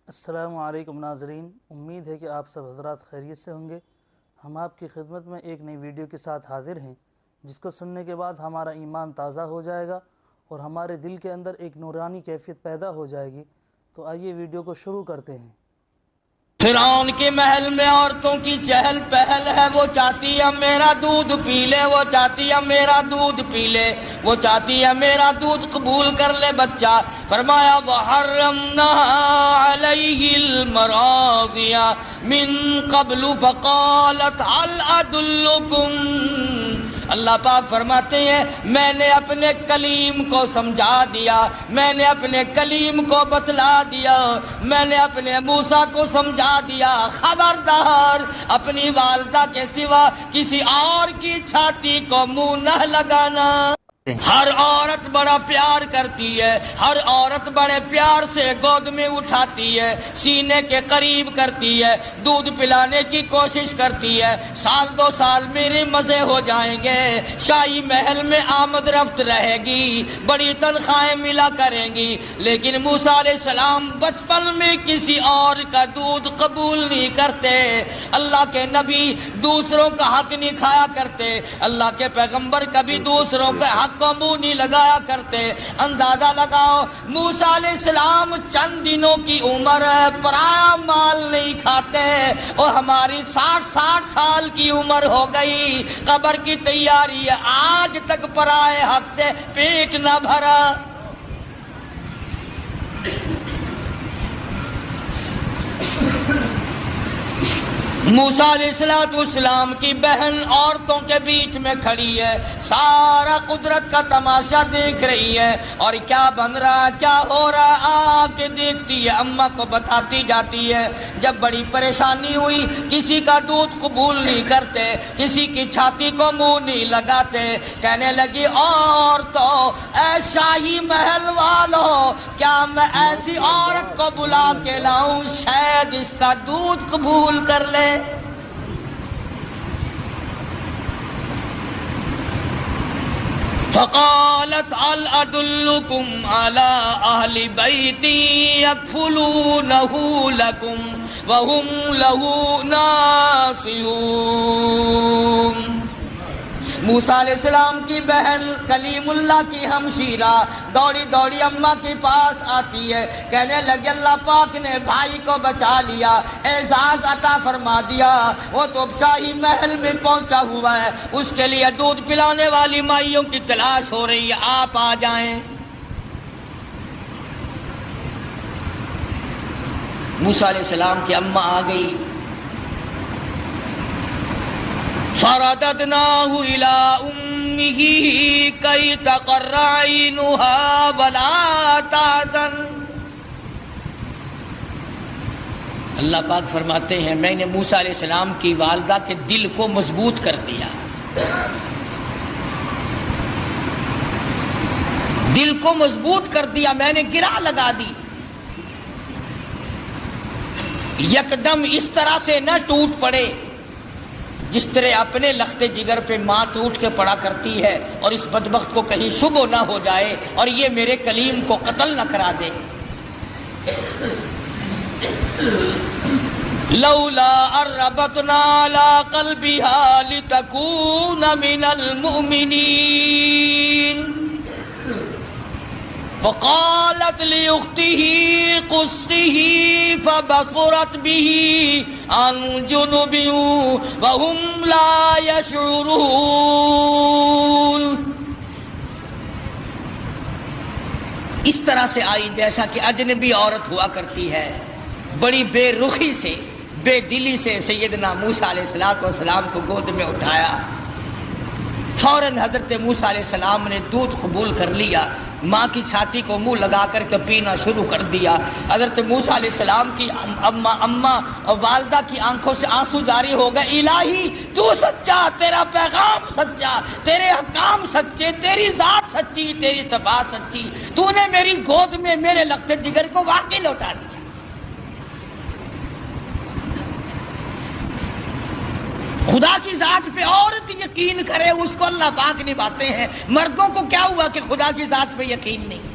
السلام علیکم ناظرین، امید ہے کہ آپ سب حضرات خیریت سے ہوں گے۔ ہم آپ کی خدمت میں ایک نئی ویڈیو کے ساتھ حاضر ہیں، جس کو سننے کے بعد ہمارا ایمان تازہ ہو جائے گا اور ہمارے دل کے اندر ایک نورانی کیفیت پیدا ہو جائے گی۔ تو آئیے ویڈیو کو شروع کرتے ہیں۔ فرعون کے محل میں عورتوں کی چہل پہل ہے، وہ چاہتی ہے میرا دودھ پی لے، وہ چاہتی ہے میرا دودھ پی لے، وہ چاہتی ہے میرا دودھ قبول کر لے بچہ۔ فرمایا وحرمنا علیہ المراضع من قبل فقالت هل ادلکم، اللہ پاک فرماتے ہیں میں نے اپنے کلیم کو سمجھا دیا، میں نے اپنے کلیم کو بتلا دیا، میں نے اپنے موسیٰ کو سمجھا دیا، خبردار اپنی والدہ کے سوا کسی اور کی چھاتی کو منہ نہ لگانا۔ ہر عورت بڑا پیار کرتی ہے، ہر عورت بڑے پیار سے گود میں اٹھاتی ہے، سینے کے قریب کرتی ہے، دودھ پلانے کی کوشش کرتی ہے۔ سال دو سال میرے مزے ہو جائیں گے، شاہی محل میں آمد رفت رہے گی، بڑی تنخواہیں ملا کریں گی، لیکن موسیٰ علیہ السلام بچپن میں کسی اور کا دودھ قبول نہیں کرتے۔ اللہ کے نبی دوسروں کا حق نہیں کھایا کرتے، اللہ کے پیغمبر کبھی دوسروں کے حق کو منہ نہیں لگایا کرتے۔ اندازہ لگاؤ موسیٰ علیہ السلام چند دنوں کی عمر ہے، پرایا مال نہیں کھاتے، اور ہماری 60 سال کی عمر ہو گئی، قبر کی تیاری ہے، آج تک پرائے حق سے پیٹ نہ بھرا۔ موسیٰ علیہ السلام کی بہن عورتوں کے بیچ میں کھڑی ہے، سارا قدرت کا تماشا دیکھ رہی ہے، اور کیا بن رہا ہے، کیا ہو رہا ہے، آ کے دیکھتی ہے، اماں کو بتاتی جاتی ہے۔ جب بڑی پریشانی ہوئی، کسی کا دودھ قبول نہیں کرتے، کسی کی چھاتی کو منہ نہیں لگاتے، کہنے لگی عورتوں، اے شاہی محل والوں، کیا میں ایسی عورت کو بلا کے لاؤں شاید اس کا دودھ قبول کر لے۔ فقالت هل ادلکم علی اہل بیت یکفلونہ لکم وہم لہ ناصحون۔ موسیٰ علیہ السلام کی بہن کلیم اللہ کی ہمشیرہ دوڑی دوڑی اماں کے پاس آتی ہے، کہنے لگے اللہ پاک نے بھائی کو بچا لیا، اعزاز عطا فرما دیا، وہ تو شاہی محل میں پہنچا ہوا ہے، اس کے لیے دودھ پلانے والی مائیوں کی تلاش ہو رہی ہے، آپ آ جائیں۔ موسیٰ علیہ السلام کی اماں آ گئی۔ فرددناہ الی امہ کی تقر عینہا ولا تحزن۔ اللہ پاک فرماتے ہیں میں نے موسیٰ علیہ السلام کی والدہ کے دل کو مضبوط کر دیا، دل کو مضبوط کر دیا، میں نے گرہ لگا دی، یکدم اس طرح سے نہ ٹوٹ پڑے جس طرح اپنے لخت جگر پہ ماں ٹوٹ کے پڑا کرتی ہے، اور اس بدبخت کو کہیں شبہ نہ ہو جائے اور یہ میرے کلیم کو قتل نہ کرا دے۔ لولا اربتنا علی قلبها لتکون من المؤمنین وقالت لأخته قصه فبصرت به عن جنب وهم لا يشعرون۔ اس طرح سے آئی جیسا کہ اجنبی عورت ہوا کرتی ہے، بڑی بے رخی سے، بے دلی سے سیدنا موسیٰ علیہ السلام کو گود میں اٹھایا۔ فوراً حضرت موسیٰ علیہ السلام نے دودھ قبول کر لیا، ماں کی چھاتی کو منہ لگا کر کے پینا شروع کر دیا۔ حضرت موسیٰ علیہ السلام کی اماں اور والدہ کی آنکھوں سے آنسو جاری ہو گئے، الہی تو سچا، تیرا پیغام سچا، تیرے احکام سچے، تیری ذات سچی، تیری صفات سچی، تو نے میری گود میں میرے لخت جگر کو واقعی لوٹا دیا۔ خدا کی ذات پہ عورت یقین کرے اس کو اللہ پاک نبھاتے ہیں. مردوں کو کیا ہوا کہ خدا کی ذات پہ یقین نہیں؟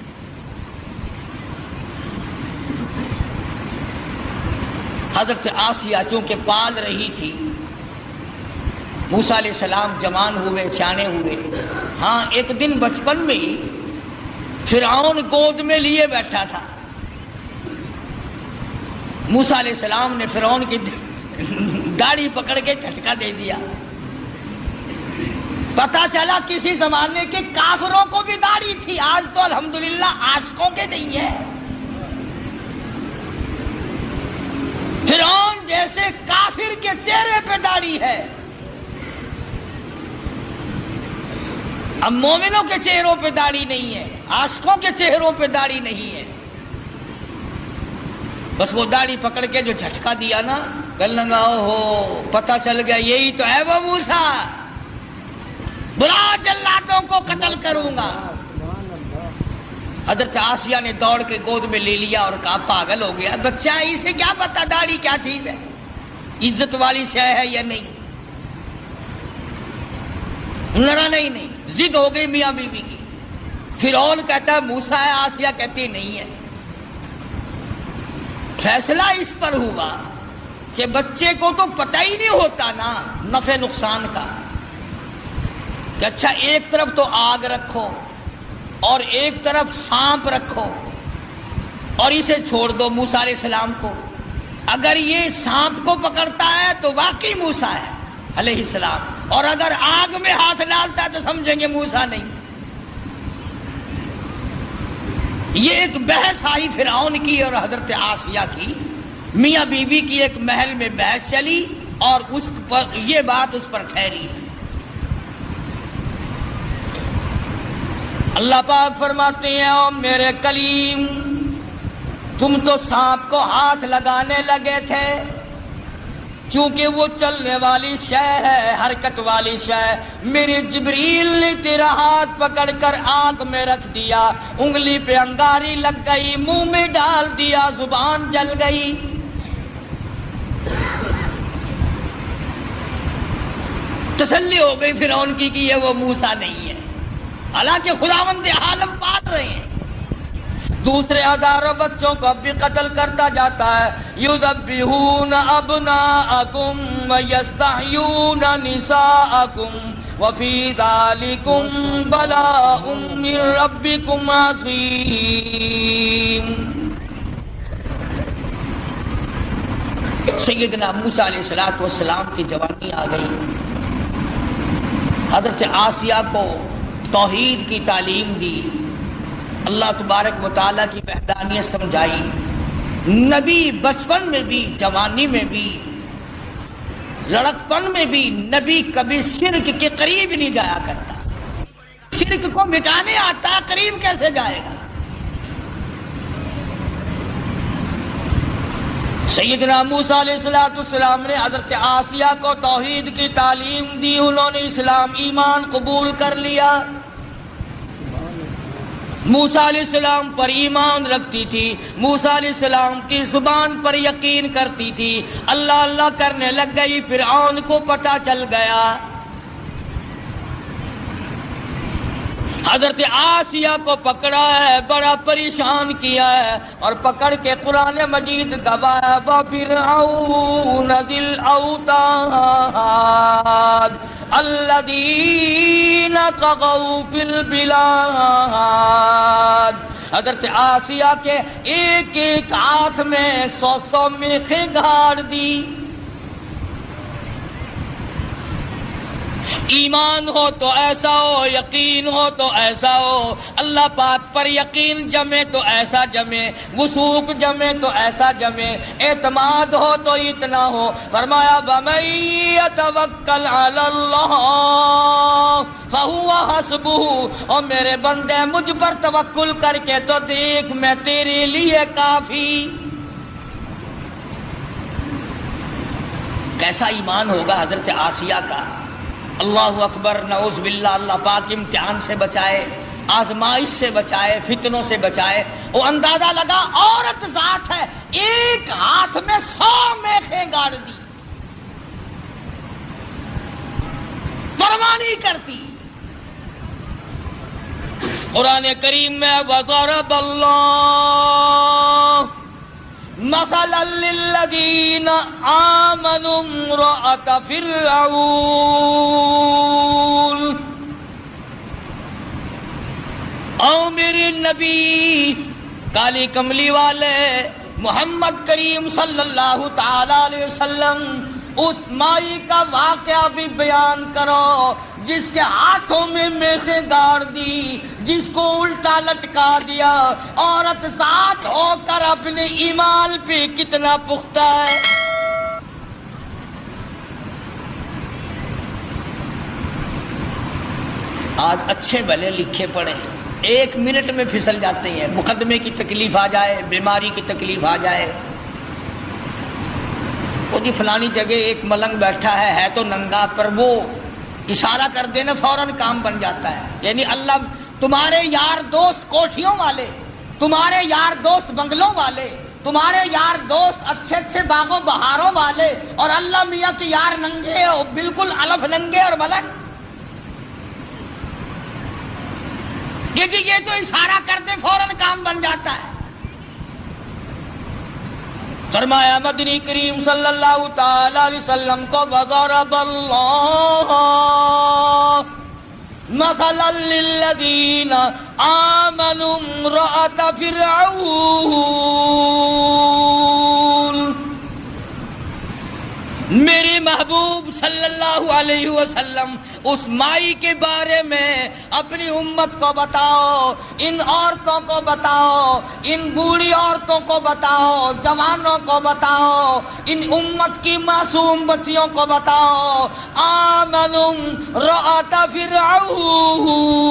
حضرت آسیہ چونکہ پال رہی تھی، موسیٰ علیہ السلام جوان ہوئے، سیانے ہوئے، ہاں ایک دن بچپن میں ہی فرعون گود میں لیے بیٹھا تھا، موسیٰ علیہ السلام نے فرعون کی داڑھی پکڑ کے جھٹکا دے دیا، پتا چلا کسی زمانے کے کافروں کو بھی داڑھی تھی، آج تو الحمدللہ عاشقوں کے نہیں ہے۔ فرعون جیسے کافر کے چہرے پہ داڑھی ہے، اب مومنوں کے چہروں پہ داڑھی نہیں ہے، عاشقوں کے چہروں پہ داڑھی نہیں ہے۔ بس وہ داڑھی پکڑ کے جو جھٹکا دیا نا، کہنے لگا اوہو پتہ چل گیا یہی تو ہے وہ موسیٰ، بلا جلاتوں کو قتل کروں گا۔ حضرت آسیہ نے دوڑ کے گود میں لے لیا اور کہا پاگل ہو گیا بچہ، اسے کیا پتا داڑھی کیا چیز ہے، عزت والی شے ہے یا نہیں۔ لڑا نہیں، ضد ہو گئی میاں بیوی کی۔ فرعون کہتا ہے موسیٰ ہے، آسیہ کہتی نہیں ہے۔ فیصلہ اس پر ہوا کہ بچے کو تو پتہ ہی نہیں ہوتا نا نفع نقصان کا، کہ اچھا ایک طرف تو آگ رکھو اور ایک طرف سانپ رکھو اور اسے چھوڑ دو موسیٰ علیہ السلام کو، اگر یہ سانپ کو پکڑتا ہے تو واقعی موسیٰ ہے علیہ السلام، اور اگر آگ میں ہاتھ ڈالتا ہے تو سمجھیں گے موسیٰ نہیں۔ یہ ایک بحث آئی فرعون کی اور حضرت آسیہ کی، میاں بیوی کی ایک محل میں بحث چلی اور اس پر یہ بات اس پر ٹھہری۔ اللہ پاک فرماتے ہیں او میرے کلیم، تم تو سانپ کو ہاتھ لگانے لگے تھے، چونکہ وہ چلنے والی شے ہے، حرکت والی شے، میرے جبریل نے تیرا ہاتھ پکڑ کر آنکھ میں رکھ دیا، انگلی پہ انگاری لگ گئی، منہ میں ڈال دیا، زبان جل گئی۔ تسلی ہو گئی فرعون کی کہ یہ وہ موسیٰ نہیں ہے، حالانکہ خداوند عالم پال رہے ہیں، دوسرے ہزاروں بچوں کو اب بھی قتل کرتا جاتا ہے۔ یذبحون ابناءکم ویستحیون نساءکم وفی ذالکم بلاء من ربکم عظیم۔ سیدنا موسیٰ علیہ السلام کی جوانی آ گئی، حضرت آسیہ کو توحید کی تعلیم دی، اللہ تبارک و تعالیٰ کی وحدانیت سمجھائی۔ نبی بچپن میں بھی، جوانی میں بھی، لڑکپن میں بھی نبی کبھی شرک کے قریب نہیں جایا کرتا، شرک کو مٹانے آتا، قریب کیسے جائے گا۔ سیدنا موسیٰ علیہ السلام نے حضرت آسیہ کو توحید کی تعلیم دی، انہوں نے اسلام ایمان قبول کر لیا۔ موسیٰ علیہ السلام پر ایمان رکھتی تھی، موسیٰ علیہ السلام کی زبان پر یقین کرتی تھی، اللہ اللہ کرنے لگ گئی، فرعون کو پتہ چل گیا۔ حضرت آسیہ کو پکڑا ہے، بڑا پریشان کیا ہے، اور پکڑ کے قرآن مجید گوایا وَفِرْعَوْنَ ذِي الْأَوْتَادِ الَّذِينَ طَغَوْا فِي الْبِلَادِ۔ حضرت آسیہ کے ایک ایک ہاتھ میں 100 میخیں گاڑ دی۔ ایمان ہو تو ایسا ہو، یقین ہو تو ایسا ہو، اللہ پاک پر یقین جمے تو ایسا جمے، وثوق جمے تو ایسا جمے، اعتماد ہو تو اتنا ہو۔ فرمایا وَمَن يَتَوَكَّلْ عَلَى اللَّهِ فَهُوَ حَسْبُهُ، اور میرے بندے مجھ پر توکل کر کے تو دیکھ میں تیرے لیے کافی۔ کیسا ایمان ہوگا حضرت آسیہ کا، اللہ اکبر، نعوذ باللہ، اللہ پاک امتحان سے بچائے، آزمائش سے بچائے، فتنوں سے بچائے۔ وہ اندازہ لگا عورت ذات ہے، ایک ہاتھ میں 100 میخیں گاڑ دی، پرواہ نہیں کرتی۔ قرآن کریم میں وَضَرَبَ اللَّهُ مثلا للذین آمنوا امرأۃ فرعون، او میرے نبی کالی کملی والے محمد کریم صلی اللہ تعالی علیہ وسلم اس مائی کا واقعہ بھی بیان کرو جس کے ہاتھوں میں میخیں گاڑ دی، جس کو الٹا لٹکا دیا، عورت ذات ہو کر اپنے ایمان پہ کتنا پختہ ہے۔ آج اچھے بھلے لکھے پڑھے 1 منٹ میں پھسل جاتے ہیں، مقدمے کی تکلیف آ جائے، بیماری کی تکلیف آ جائے، وہ جی فلانی جگہ ایک ملنگ بیٹھا ہے تو ننگا، پر وہ اشارہ کر دینا فوراً کام بن جاتا ہے۔ یعنی اللہ تمہارے یار دوست کوٹھیوں والے، تمہارے یار دوست بنگلوں والے، تمہارے یار دوست اچھے اچھے باغوں بہاروں والے، اور اللہ میاں کے یار ننگے ہو، بالکل الف ننگے اور ملنگ۔ یہ تو اشارہ کر دے فوراً کام بن جاتا ہے۔ فرمایا مدنی کریم صلی اللہ تعالی علیہ وسلم کو وضرب اللہ مثلا للذین آمنوا امرأۃ فرعون، میرے محبوب صلی اللہ علیہ وسلم اس مائی کے بارے میں اپنی امت کو بتاؤ، ان عورتوں کو بتاؤ، ان بوڑھی عورتوں کو بتاؤ، جوانوں کو بتاؤ، ان امت کی معصوم بچیوں کو بتاؤ، آمنوا امرأۃ فرعون،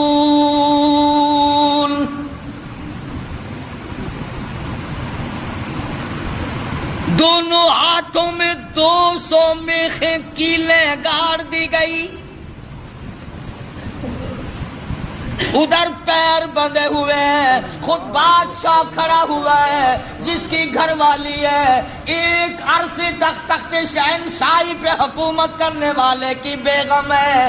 دونوں ہاتھوں میں 200 میخیں کیلیں گاڑ دی گئی، ادھر پیر بندھے ہوئے ہیں، خود بادشاہ کھڑا ہوا ہے جس کی گھر والی ہے ایک عرصے تک تخت شہنشاہی پہ حکومت کرنے والے کی بیگم ہے،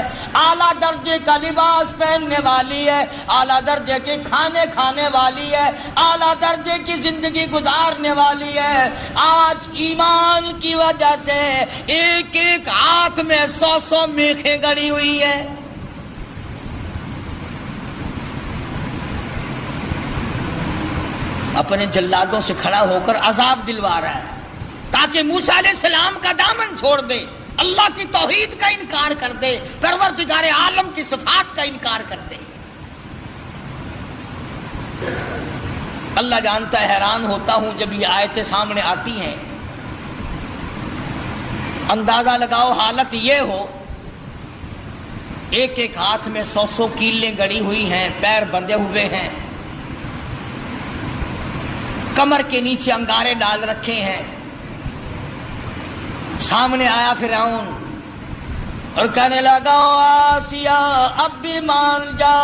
اعلیٰ درجے کا لباس پہننے والی ہے، اعلیٰ درجے کے کھانے کھانے والی ہے، اعلیٰ درجے کی زندگی گزارنے والی ہے۔ آج ایمان کی وجہ سے ایک ایک ہاتھ میں 100 میخیں گڑی ہوئی ہے۔ اپنے جلادوں سے کھڑا ہو کر عذاب دلوا رہا ہے تاکہ موسیٰ علیہ السلام کا دامن چھوڑ دے، اللہ کی توحید کا انکار کر دے، پروردگار عالم کی صفات کا انکار کر دے۔ اللہ جانتا ہے، حیران ہوتا ہوں جب یہ آیتیں سامنے آتی ہیں، اندازہ لگاؤ حالت یہ ہو ایک ایک ہاتھ میں 100 کیلیں گڑی ہوئی ہیں، پیر بندھے ہوئے ہیں، کمر کے نیچے انگارے ڈال رکھے ہیں، سامنے آیا فرعون اور کہنے لگا آسیہ اب بھی مان جا،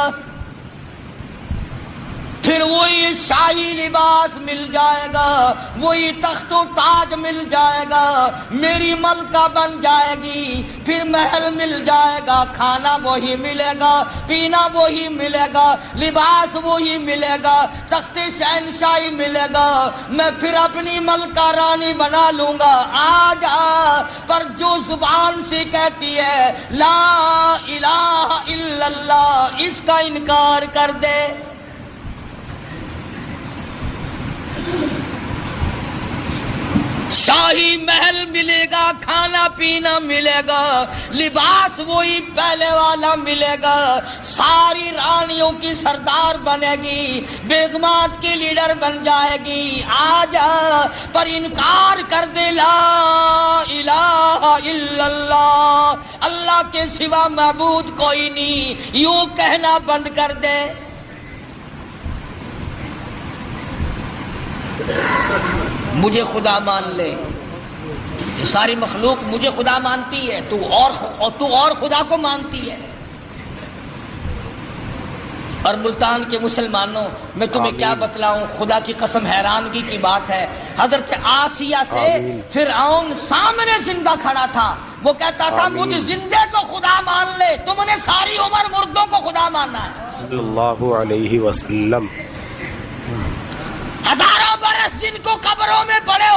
پھر وہی شاہی لباس مل جائے گا، وہی تخت و تاج مل جائے گا، میری ملکہ بن جائے گی، پھر محل مل جائے گا، کھانا وہی ملے گا، پینا وہی ملے گا، لباس وہی ملے گا، تخت شہنشاہی ملے گا، میں پھر اپنی ملکہ رانی بنا لوں گا۔ آج پر جو زبان سے کہتی ہے لا الہ الا اللہ، اس کا انکار کر دے، شاہی محل ملے گا، کھانا پینا ملے گا، لباس وہی پہلے والا ملے گا، ساری رانیوں کی سردار بنے گی، بیگمات کی لیڈر بن جائے گی، آج پر انکار کر دے لا الہ الا اللہ، اللہ کے سوا معبود کوئی نہیں، یوں کہنا بند کر دے۔ مجھے خدا مان لے، یہ ساری مخلوق مجھے خدا مانتی ہے، تو اور خدا کو مانتی ہے۔ اور ملتان کے مسلمانوں میں تمہیں کیا بتلاؤں، خدا کی قسم حیرانگی کی بات ہے، حضرت آسیہ سے فرعون سامنے زندہ کھڑا تھا، وہ کہتا تھا مجھے زندے کو خدا مان لے، تم نے ساری عمر مردوں کو خدا ماننا ہے۔ صلی اللہ علیہ وسلم ہزاروں برس جن کو قبروں میں پڑے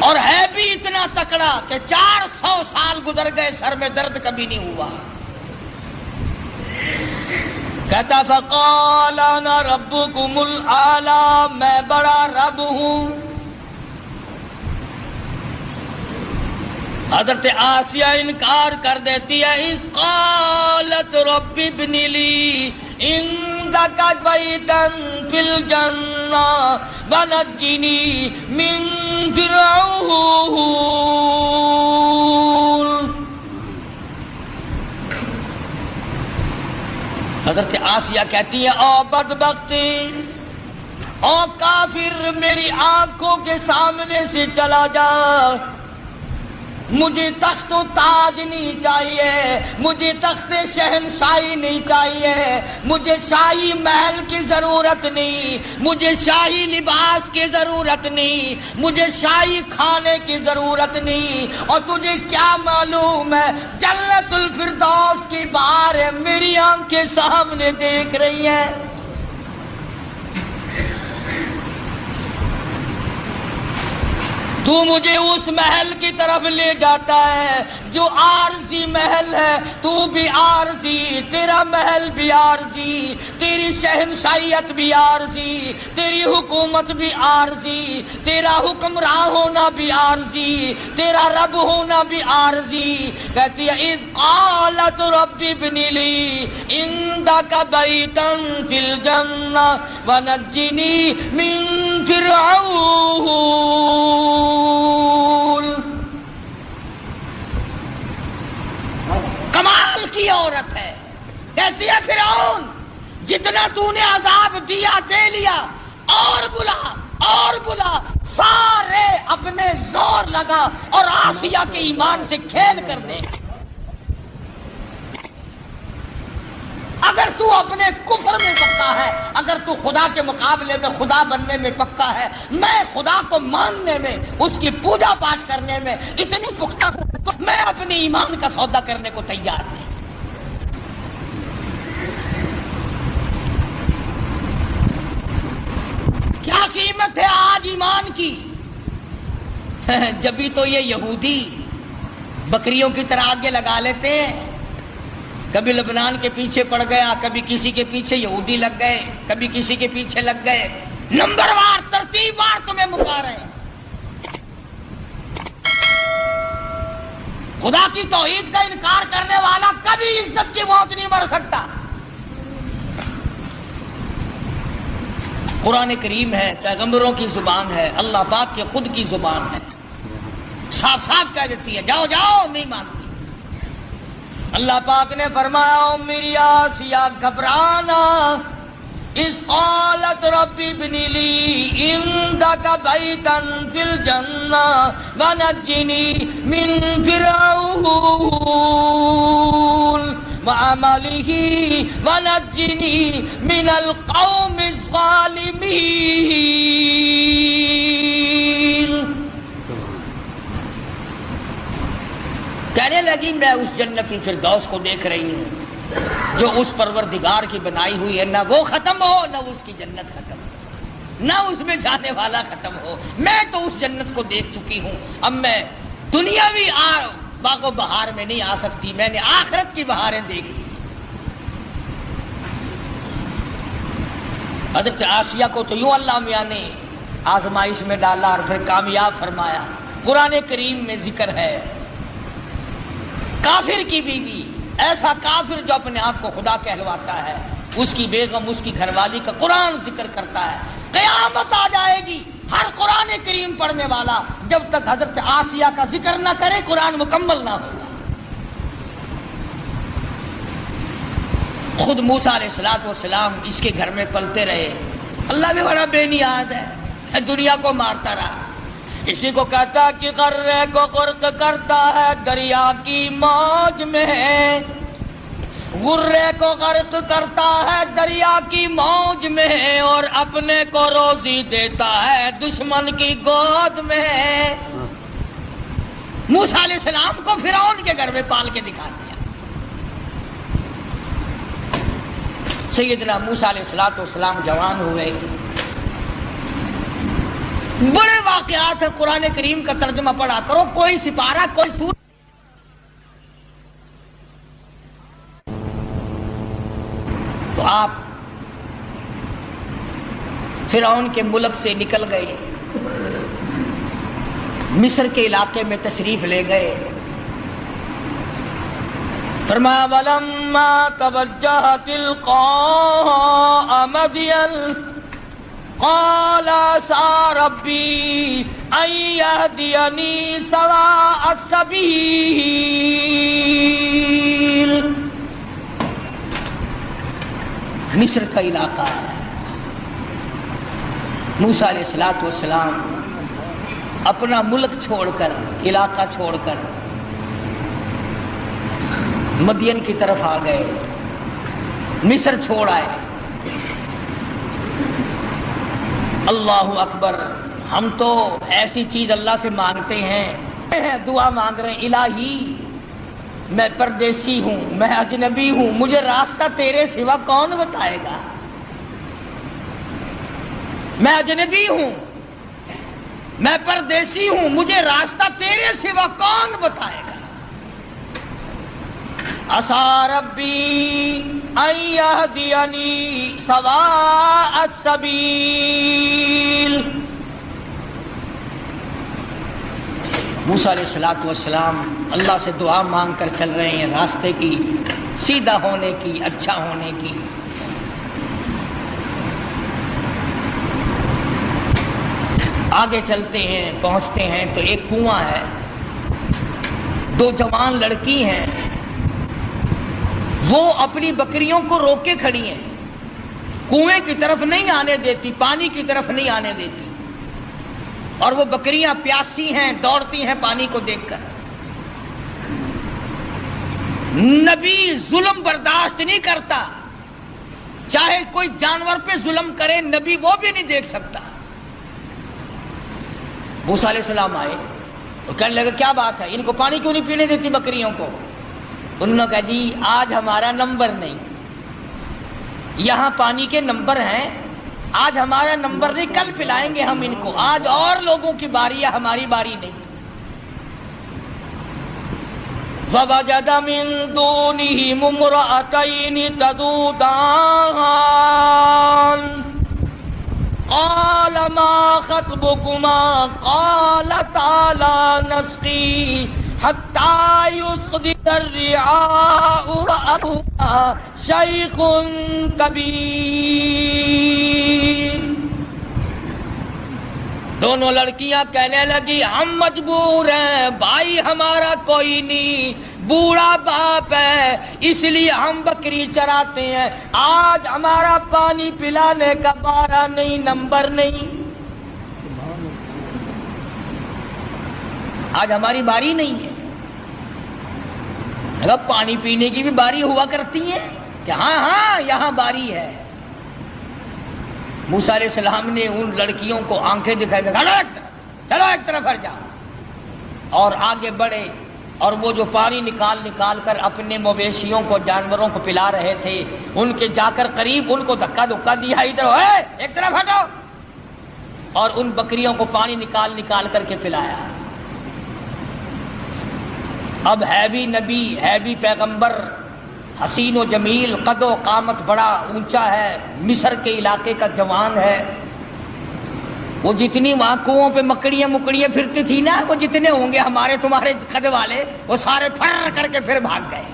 اور ہے بھی اتنا تکڑا کہ 400 سال گزر گئے سر میں درد کبھی نہیں ہوا. کہتا فقال انا ربکم الاعلی، میں بڑا رب ہوں. حضرت آسیہ انکار کر دیتی ہے. اذ قالت رب ابن لی عندک بیتا فی الجنہ ونجنی من فرعون. حضرت آسیہ کہتی ہے او بدبختی، او کافر، میری آنکھوں کے سامنے سے چلا جا. مجھے تخت و تاج نہیں چاہیے، مجھے تخت شہنشاہی نہیں چاہیے، مجھے شاہی محل کی ضرورت نہیں، مجھے شاہی لباس کی ضرورت نہیں، مجھے شاہی کھانے کی ضرورت نہیں. اور تجھے کیا معلوم ہے جنت الفردوس کی بہاریں میری آنکھیں سامنے دیکھ رہی ہیں. تو مجھے اس محل کی طرف لے جاتا ہے جو عارضی محل ہے. تو بھی عارضی، تیرا محل بھی عارضی، تیری شہنشاہیت بھی عارضی، تیری حکومت بھی عارضی، تیرا حکمراں ہونا بھی عارضی، تیرا رب ہونا بھی عارضی. کہتی ہے اذ قالت رب ابن لی عندک بیتا فی الجنہ ونجنی من فرعون. کمال کی عورت ہے. کہتی ہے فرعون جتنا تو نے عذاب دیا دے لیا، اور بلا اور بلا. سارے اپنے زور لگا اور آسیہ کے ایمان سے کھیل کر دے. اگر تو اپنے کفر میں پکا ہے، اگر تو خدا کے مقابلے میں خدا بننے میں پکا ہے، میں خدا کو ماننے میں، اس کی پوجا پاٹ کرنے میں اتنی پختہ ہوں تو میں اپنے ایمان کا سودا کرنے کو تیار نہیں. کیا قیمت ہے آج ایمان کی؟ جبھی تو یہ یہودی بکریوں کی طرح آگے لگا لیتے ہیں. کبھی لبنان کے پیچھے پڑ گیا، کبھی کسی کے پیچھے یہودی لگ گئے، کبھی کسی کے پیچھے لگ گئے. نمبر وار ترتیب وار تمہیں مکا رہے ہیں. خدا کی توحید کا انکار کرنے والا کبھی عزت کی موت نہیں مر سکتا. قرآن کریم ہے، پیغمبروں کی زبان ہے، اللہ پاک کے خود کی زبان ہے. صاف صاف کہہ دیتی ہے جاؤ جاؤ، نہیں مانتی. اللہ پاک نے فرمایا میری آسیہ گھبرانا. اذ قالت رب ابن لی عندک بیتا فی الجنہ ونجنی من فرعون وعملہ ونجنی من القوم الظالمین. کہنے لگی میں اس جنت الفردوس کو دیکھ رہی ہوں جو اس پروردگار کی بنائی ہوئی ہے، نہ وہ ختم ہو نہ اس کی جنت ختم ہو، نہ اس میں جانے والا ختم ہو. میں تو اس جنت کو دیکھ چکی ہوں، اب میں دنیاوی باغ و بہار میں نہیں آ سکتی، میں نے آخرت کی بہاریں دیکھی. حضرت آسیہ کو تو یوں اللہ میاں نے آزمائش میں ڈالا اور پھر کامیاب فرمایا. قرآن کریم میں ذکر ہے کافر کی بیوی، ایسا کافر جو اپنے آپ کو خدا کہلواتا ہے، اس کی بیگم، اس کی گھر والی کا قرآن ذکر کرتا ہے. قیامت آ جائے گی، ہر قرآن کریم پڑھنے والا جب تک حضرت آسیہ کا ذکر نہ کرے قرآن مکمل نہ ہوگا. خود موسیٰ علیہ السلام اس کے گھر میں پلتے رہے. اللہ بھی بڑا بے نیاز ہے، دنیا کو مارتا رہا. اسی کو کہتا کہ غرے کو غرق کرتا ہے دریا کی موج میں، غرے کو غرق کرتا ہے دریا کی موج میں، اور اپنے کو روزی دیتا ہے دشمن کی گود میں. موسیٰ علیہ السلام کو فرعون کے گھر میں پال کے دکھا دیا. سیدنا موسیٰ علیہ السلام جوان ہوئے، بڑے واقعات ہیں، قرآن کریم کا ترجمہ پڑھا کرو، کوئی سپارہ کوئی سور. تو آپ فرعون کے ملک سے نکل گئے، مصر کے علاقے میں تشریف لے گئے. فرمایا وَلَمَّا تَوَجَّهَ تِلْقَاءَ مَدْيَنَ قَالَ عَسَىٰ رَبِّي أَن يَهْدِيَنِي سَوَاءَ السَّبِيلِ. مصر کا علاقہ ہے. موسیٰ علیہ السلام اپنا ملک چھوڑ کر، علاقہ چھوڑ کر مدین کی طرف آ گئے، مصر چھوڑ آئے. اللہ اکبر. ہم تو ایسی چیز اللہ سے مانگتے ہیں، دعا مانگ رہے ہیں، الہی میں پردیسی ہوں، میں اجنبی ہوں، مجھے راستہ تیرے سوا کون بتائے گا؟ میں اجنبی ہوں، میں پردیسی ہوں، مجھے راستہ تیرے سوا کون بتائے گا؟ عَسَىٰ رَبِّي أَن يَهْدِيَنِي سَوَاءَ السَّبِيلِ. موسیٰ علیہ السلام اللہ سے دعا مانگ کر چل رہے ہیں راستے کی، سیدھا ہونے کی، اچھا ہونے کی. آگے چلتے ہیں، پہنچتے ہیں تو ایک کنواں ہے، دو جوان لڑکی ہیں، وہ اپنی بکریوں کو روک کے کھڑی ہیں، کنویں کی طرف نہیں آنے دیتی، پانی کی طرف نہیں آنے دیتی، اور وہ بکریاں پیاسی ہیں، دوڑتی ہیں پانی کو دیکھ کر. نبی ظلم برداشت نہیں کرتا، چاہے کوئی جانور پہ ظلم کرے نبی وہ بھی نہیں دیکھ سکتا. موسیٰ علیہ السلام آئے اور کہنے لگے کیا بات ہے، ان کو پانی کیوں نہیں پینے دیتی بکریوں کو؟ انہوں نے کہا جی آج ہمارا نمبر نہیں، یہاں پانی کے نمبر ہیں، آج ہمارا نمبر نہیں، کل پلائیں گے ہم ان کو، آج اور لوگوں کی باری ہے، ہماری باری نہیں. وَوَجَدَ مِن دُونِهِمُ امْرَأَتَيْنِ تَذُودَانِ قَالَ مَا خَطْبُكُمَا قَالَتَا لَا نَسْقِي حَتَّى يُصْدِرَ الرِّعَاءُ وَأَبُونَا شَيْخٌ كَبِيرٌ. دونوں لڑکیاں کہنے لگی ہم مجبور ہیں، بھائی ہمارا کوئی نہیں، بوڑھا باپ ہے، اس لیے ہم بکری چراتے ہیں، آج ہمارا پانی پلانے کا بارہ نہیں، نمبر نہیں، آج ہماری باری نہیں ہے. اگر پانی پینے کی بھی باری ہوا کرتی ہے کہ ہاں ہاں یہاں باری ہے. موسیٰ علیہ السلام نے ان لڑکیوں کو آنکھیں دکھائی، چلو ایک طرف ہٹ جاؤ، اور آگے بڑھے، اور وہ جو پانی نکال کر اپنے مویشیوں کو، جانوروں کو پلا رہے تھے، ان کے جا کر قریب ان کو دھکا دیا، ادھر ایک طرف ہٹو، اور ان بکریوں کو پانی نکال کر کے پلایا. اب ہے بھی نبی، ہے بھی پیغمبر، حسین و جمیل، قد و قامت بڑا اونچا ہے، مصر کے علاقے کا جوان ہے. وہ جتنی وہاں کنووں پہ مکڑیاں پھرتی تھی نا، وہ جتنے ہوں گے ہمارے تمہارے قد والے، وہ سارے پھر کر کے پھر بھاگ گئے.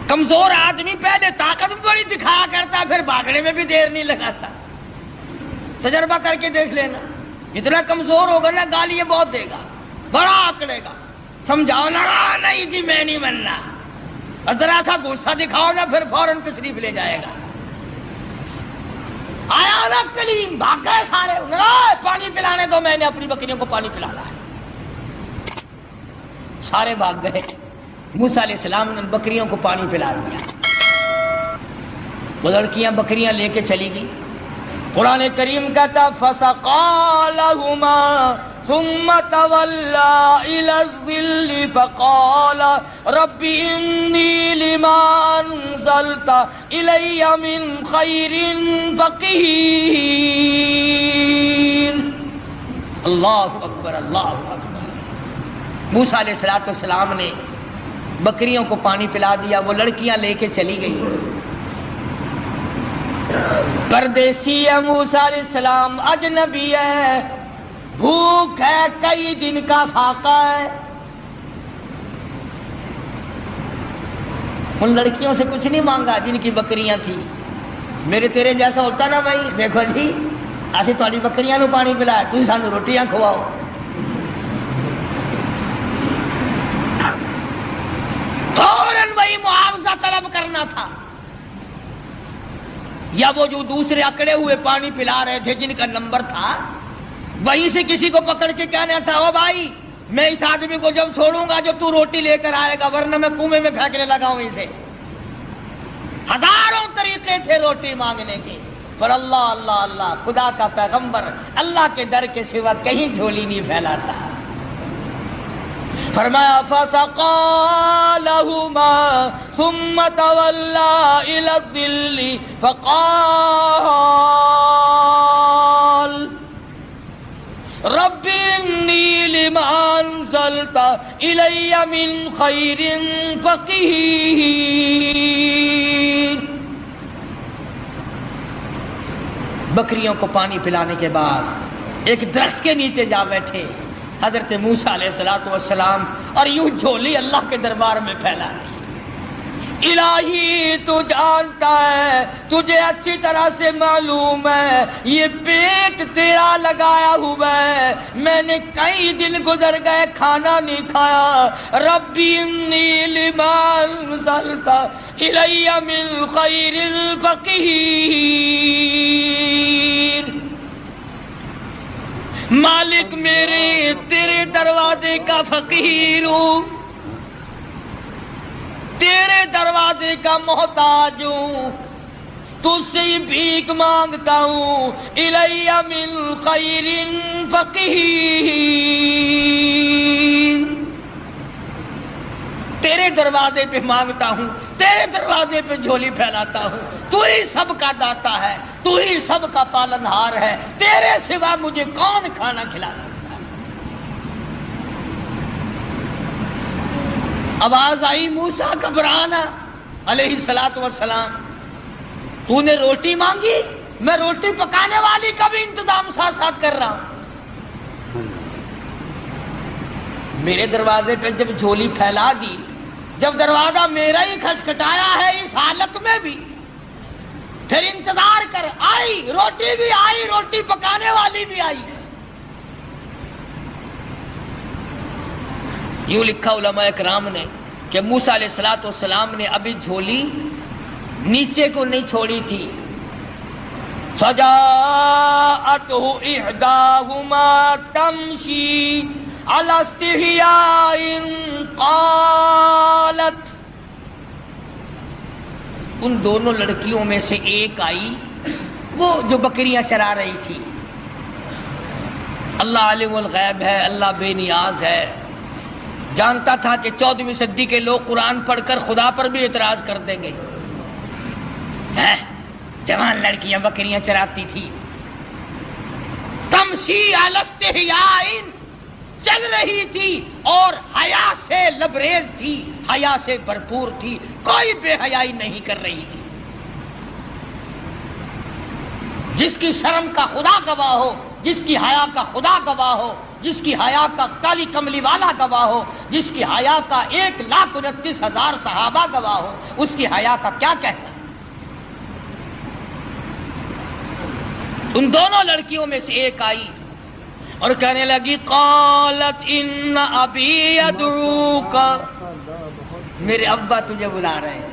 کمزور آدمی پہلے طاقت بڑی دکھایا کرتا، پھر بھاگنے میں بھی دیر نہیں لگاتا. تجربہ کر کے دیکھ لینا، جتنا کمزور ہوگا نا گالیاں بہت دے گا، بڑا آکڑے گا. سمجھاؤ نا، نہیں جی میں نہیں مننا، ذرا سا غصہ دکھاؤ نا پھر فوراً تشریف لے جائے گا. آیا نا کلیم، بھاگ گئے سارے، پانی پلانے دو، میں نے اپنی بکریوں کو پانی پلانا ہے. سارے بھاگ گئے. موسیٰ علیہ السلام نے بکریوں کو پانی پلا دیا. وہ لڑکیاں بکریاں لے کے چلی گئی. قرآن کریم کہتا فَسَقَىٰ لَهُمَا ثُمَّ تَوَلَّىٰ إِلَى الظِّلِّ فَقَالَ رَبِّ إِنِّي لِمَا أَنزَلْتَ إِلَيَّ مِنْ خَيْرٍ فَقِيرٌ. اللہ اکبر اللہ اکبر۔ موسیٰ علیہ السلام نے بکریوں کو پانی پلا دیا، وہ لڑکیاں لے کے چلی گئی۔ پردیسی ہے موسیٰ علیہ السلام، اجنبی ہے، بھوک ہے، کئی دن کا فاقہ ہے۔ ان لڑکیوں سے کچھ نہیں مانگا جن کی بکریاں تھیں۔ میرے تیرے جیسا ہوتا نا بھائی، دیکھو جی اسی تھوڑی بکریاں نو پانی پلایا، تسی سانو روٹیاں کھواؤ۔ فوراً وہی معاوضہ طلب کرنا تھا، یا وہ جو دوسرے اکڑے ہوئے پانی پلا رہے تھے جن کا نمبر تھا، وہیں سے کسی کو پکڑ کے کہنا تھا او بھائی میں اس آدمی کو جب چھوڑوں گا جو تو روٹی لے کر آئے گا، ورنہ میں کنویں میں پھینکنے لگا ہوں اسے۔ ہزاروں طریقے تھے روٹی مانگنے کے، پر اللہ اللہ اللہ، خدا کا پیغمبر اللہ کے در کے سوا کہیں جھولی نہیں پھیلاتا۔ فرمایا فَسَقَىٰ لَهُمَا ثُمَّ تَوَلَّىٰ إِلَى الظِّلِّ فَقَالَ رَبِّ إِنِّي لِمَا أَنزَلْتَ إِلَيَّ مِنْ خَيْرٍ فَقِيرٌ۔ بکریوں کو پانی پلانے کے بعد ایک درخت کے نیچے جا بیٹھے حضرت موسیٰ علیہ السلام، اور یوں جھولی اللہ کے دربار میں پھیلا دی۔ الہی تو جانتا ہے، تجھے اچھی طرح سے معلوم ہے یہ پیٹ تیرا لگایا ہوا ہے، میں نے کئی دن گزر گئے کھانا نہیں کھایا۔ ربی انی لما انزلت الی من خیر فقیر۔ مالک میرے تیرے دروازے کا فقیر ہوں، تیرے دروازے کا محتاج ہوں، تجھ سے ہی بھیک مانگتا ہوں۔ الی من خیر فقیر، تیرے دروازے پہ مانگتا ہوں، تیرے دروازے پہ جھولی پھیلاتا ہوں۔ تو ہی سب کا داتا ہے، تو ہی سب کا پالنہار ہے، تیرے سوا مجھے کون کھانا کھلا سکتا ہے؟ آواز آئی موسیٰ گھبرانا علیہ السلام، تو نے روٹی مانگی، میں روٹی پکانے والی کا بھی انتظام ساتھ ساتھ کر رہا ہوں۔ میرے دروازے پہ جب جھولی پھیلا دی، جب دروازہ میرا ہی کھٹکھٹایا ہے اس حالت میں بھی، پھر انتظار کر، آئی روٹی بھی آئی، روٹی پکانے والی بھی آئی۔ یوں لکھا علماء اکرام نے کہ موسیٰ علیہ السلام نے ابھی جھولی نیچے کو نہیں چھوڑی تھی۔ فَجَاءَتْهُ إِحْدَاهُمَا تَمْشِي عَلَى اسْتِحْيَاءٍ قَالَتْ، ان دونوں لڑکیوں میں سے ایک آئی، وہ جو بکریاں چرا رہی تھی۔ اللہ عالم الغیب ہے، اللہ بے نیاز ہے، جانتا تھا کہ 14ویں صدی کے لوگ قرآن پڑھ کر خدا پر بھی اعتراض کر دیں گے۔ جوان لڑکیاں بکریاں چراتی تھی۔ تمشی علی استحیاء، چل رہی تھی اور حیا سے لبریز تھی، حیا سے بھرپور تھی، کوئی بے حیائی نہیں کر رہی تھی۔ جس کی شرم کا خدا گواہ ہو، جس کی حیا کا خدا گواہ ہو، جس کی حیا کا کالی کملی والا گواہ ہو، جس کی حیا کا 1,29,000 صحابہ گواہ ہو، اس کی حیا کا کیا کہنا؟ ان دونوں لڑکیوں میں سے ایک آئی اور کہنے لگی قالت ان ابی یدعوک، میرے ابا تجھے بلا رہے ہیں،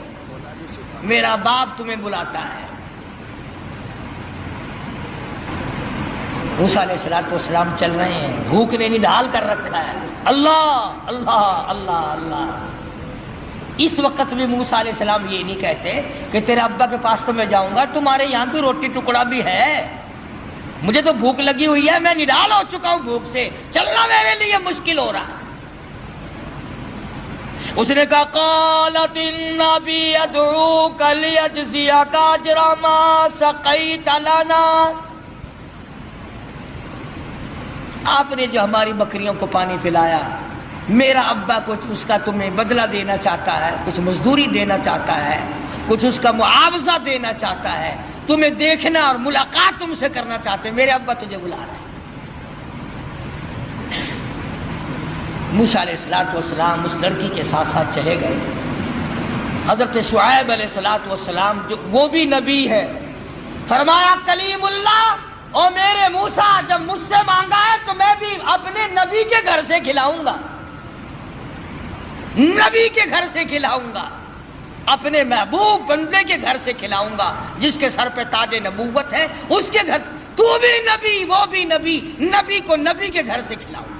میرا باپ تمہیں بلاتا ہے۔ موسیٰ علیہ السلام چل رہے ہیں، بھوک نے نڈال کر رکھا ہے، اللہ اللہ اللہ اللہ۔ اس وقت بھی موسیٰ علیہ السلام یہ نہیں کہتے کہ تیرے ابا کے پاس تو میں جاؤں گا، تمہارے یہاں تو روٹی ٹکڑا بھی ہے، مجھے تو بھوک لگی ہوئی ہے، میں نڈال ہو چکا ہوں بھوک سے، چلنا میرے لیے مشکل ہو رہا ہے۔ اس نے کہا قالت ان ابی یدعوک لیجزیک اجر ما سقیت لنا، آپ نے جو ہماری بکریوں کو پانی پلایا، میرا ابا کچھ اس کا تمہیں بدلہ دینا چاہتا ہے، کچھ مزدوری دینا چاہتا ہے، کچھ اس کا معاوضہ دینا چاہتا ہے، تمہیں دیکھنا اور ملاقات تم سے کرنا چاہتے ہیں، میرے ابا تجھے بلا رہے ہیں۔ موسیٰ علیہ السلام اس لڑکی کے ساتھ ساتھ چلے گئے۔ حضرت شعیب علیہ السلام جو وہ بھی نبی ہے، فرمایا کلیم اللہ، او میرے موسیٰ جب مجھ سے مانگا ہے تو میں بھی اپنے نبی کے گھر سے کھلاؤں گا، نبی کے گھر سے کھلاؤں گا، اپنے محبوب بندے کے گھر سے کھلاؤں گا، جس کے سر پہ تاج نبوت ہے، اس کے گھر۔ تو بھی نبی، وہ بھی نبی، نبی کو نبی کے گھر سے کھلاؤں گا۔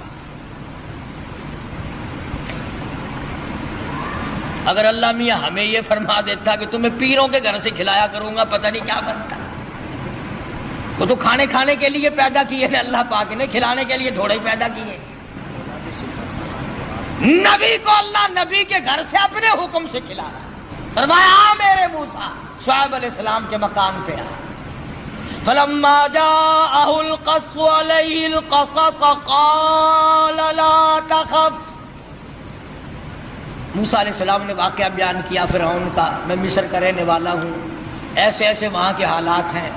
اگر اللہ میاں ہمیں یہ فرما دیتا کہ تمہیں پیروں کے گھر سے کھلایا کروں گا، پتہ نہیں کیا بنتا۔ وہ تو کھانے کے لیے پیدا کیے ہیں اللہ پاک نے، کھلانے کے لیے تھوڑے ہی پیدا کیے۔ نبی کو اللہ نبی کے گھر سے اپنے حکم سے کھلا رہا۔ فرمایا آ میرے موسیٰ، شعیب علیہ السلام کے مکان پہ آ۔ فلما جاءه القص عليه القصص قال لا تخف۔ موسیٰ علیہ السلام نے واقعہ بیان کیا فرعون کا، میں مصر کا رہنے والا ہوں، ایسے ایسے وہاں کے حالات ہیں۔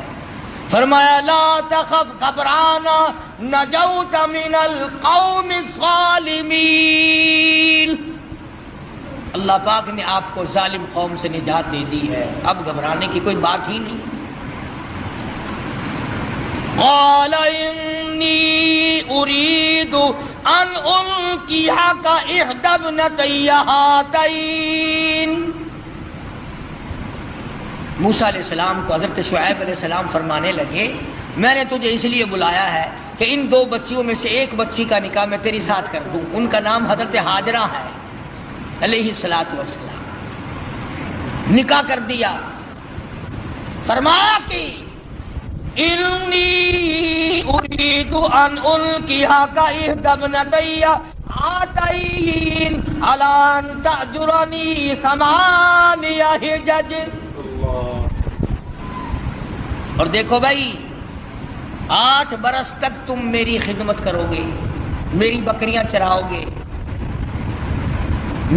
فرمایا لا تخف، گھبرانا، نجوت من القوم الظالمین، اللہ پاک نے آپ کو ظالم قوم سے نجات دے دی ہے، اب گھبرانے کی کوئی بات ہی نہیں۔ قال انی اريد ان القيك احدى ابنتي هاتين۔ موسیٰ علیہ السلام کو حضرت شعیب علیہ السلام فرمانے لگے میں نے تجھے اس لیے بلایا ہے کہ ان دو بچیوں میں سے ایک بچی کا نکاح میں تیری ساتھ کر دوں۔ ان کا نام حضرت ہاجرہ ہے علیہ الصلوۃ والسلام۔ نکاح کر دیا۔ فرمایا کہ انی اريد ان القيك احدى ابنتي هاتين على ان تأجرني 8 حجج۔ اور دیکھو بھائی، 8 برس تک تم میری خدمت کرو گے، میری بکریاں چراؤ گے،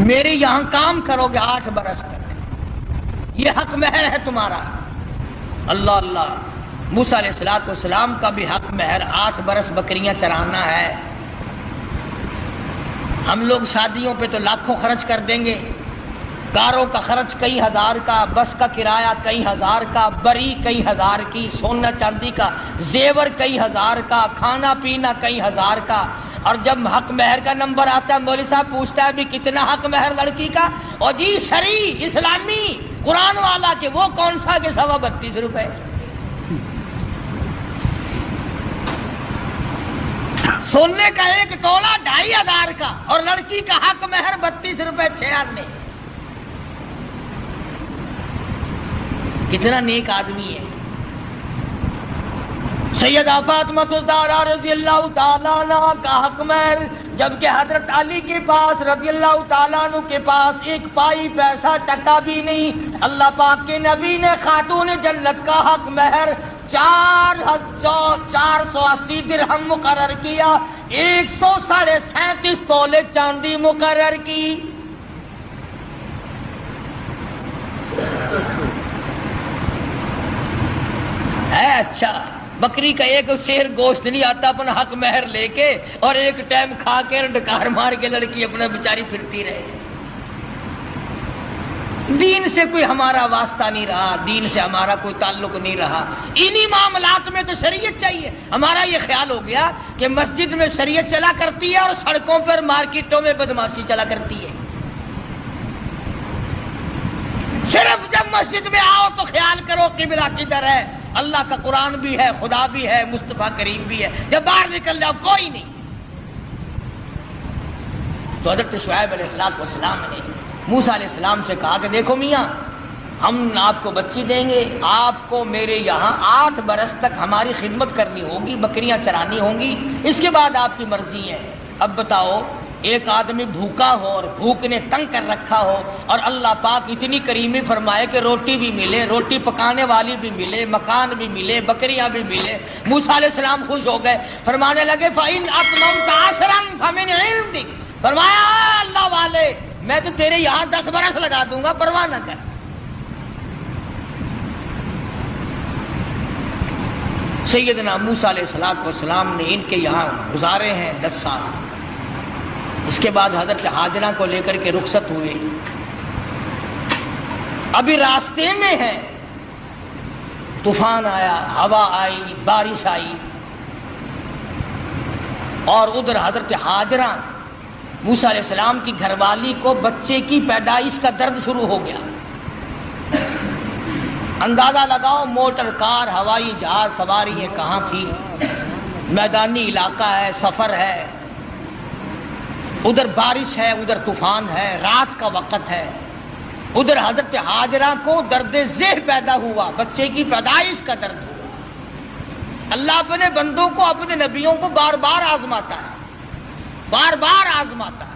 میرے یہاں کام کرو گے 8 برس تک، یہ حق مہر ہے تمہارا۔ اللہ اللہ، موسیٰ علیہ السلام کا بھی حق مہر 8 برس بکریاں چرانا ہے۔ ہم لوگ شادیوں پہ تو لاکھوں خرچ کر دیں گے، کاروں کا خرچ کئی ہزار کا، بس کا کرایہ کئی ہزار کا، بری کئی ہزار کی، سونا چاندی کا زیور کئی ہزار کا، کھانا پینا کئی ہزار کا، اور جب حق مہر کا نمبر آتا ہے مولوی صاحب پوچھتا ہے بھی کتنا حق مہر لڑکی کا، اور جی شرعی اسلامی قرآن والا کہ وہ کون سا کہ 32.5 روپے۔ سونے کا 1 تولہ 2500 کا، اور لڑکی کا حق مہر 32 روپے 6 آدمی۔ کتنا نیک آدمی ہے۔ سیدہ فاطمہ الزہرا رضی اللہ تعالیٰ عنہ کا حق مہر، جبکہ حضرت علی کے پاس رضی اللہ تعالیٰ عنہ کے پاس 1 پائی پیسہ ٹکا بھی نہیں، اللہ پاک کے نبی نے خاتون جنت کا حق مہر 480 درہم مقرر کیا، 137.5 تولے چاندی مقرر کی۔ ہے اچھا، بکری کا 1 شیر گوشت نہیں آتا اپنا حق مہر لے کے، اور 1 ٹائم کھا کے ڈکار مار کے لڑکی اپنا بیچاری پھرتی رہے۔ دین سے کوئی ہمارا واسطہ نہیں رہا، دین سے ہمارا کوئی تعلق نہیں رہا۔ انہی معاملات میں تو شریعت چاہیے۔ ہمارا یہ خیال ہو گیا کہ مسجد میں شریعت چلا کرتی ہے اور سڑکوں پر مارکیٹوں میں بدماشی چلا کرتی ہے۔ صرف جب مسجد میں آؤ تو خیال کرو قبلہ کدھر ہے، اللہ کا قرآن بھی ہے، خدا بھی ہے، مصطفیٰ کریم بھی ہے، جب باہر نکل جاؤ کوئی نہیں۔ تو حضرت شعیب علیہ السلام نے موسیٰ علیہ السلام سے کہا کہ دیکھو میاں، ہم آپ کو بچی دیں گے، آپ کو میرے یہاں 8 برس تک ہماری خدمت کرنی ہوگی، بکریاں چرانی ہوں گی، اس کے بعد آپ کی مرضی ہے۔ اب بتاؤ ایک آدمی بھوکا ہو اور بھوک نے تنگ کر رکھا ہو اور اللہ پاک اتنی کریمی فرمائے کہ روٹی بھی ملے، روٹی پکانے والی بھی ملے، مکان بھی ملے، بکریاں بھی ملے۔ موسیٰ علیہ السلام خوش ہو گئے، فرمانے لگے فَإِنْ أَتْمَمْتَ عَشْرًا فَمِنْ عِنْدِكَ، فرمایا اللہ والے میں تو تیرے یہاں 10 برس لگا دوں گا، پرواہ نہ کر۔ سیدنا موسیٰ علیہ السلام نے ان کے یہاں گزارے ہیں 10 سال۔ اس کے بعد حضرت ہاجرہ کو لے کر کے رخصت ہوئے۔ ابھی راستے میں ہے، طوفان آیا، ہوا آئی، بارش آئی، اور ادھر حضرت ہاجرہ موسیٰ علیہ السلام کی گھر والی کو بچے کی پیدائش کا درد شروع ہو گیا۔ اندازہ لگاؤ موٹر کار، ہوائی جہاز سواریاں کہاں تھی، میدانی علاقہ ہے، سفر ہے، ادھر بارش ہے، ادھر طوفان ہے، رات کا وقت ہے، ادھر حضرت ہاجرہ کو درد ذہ پیدا ہوا، بچے کی پیدائش کا درد ہوا۔ اللہ اپنے بندوں کو، اپنے نبیوں کو بار بار آزماتا ہے، بار بار آزماتا ہے۔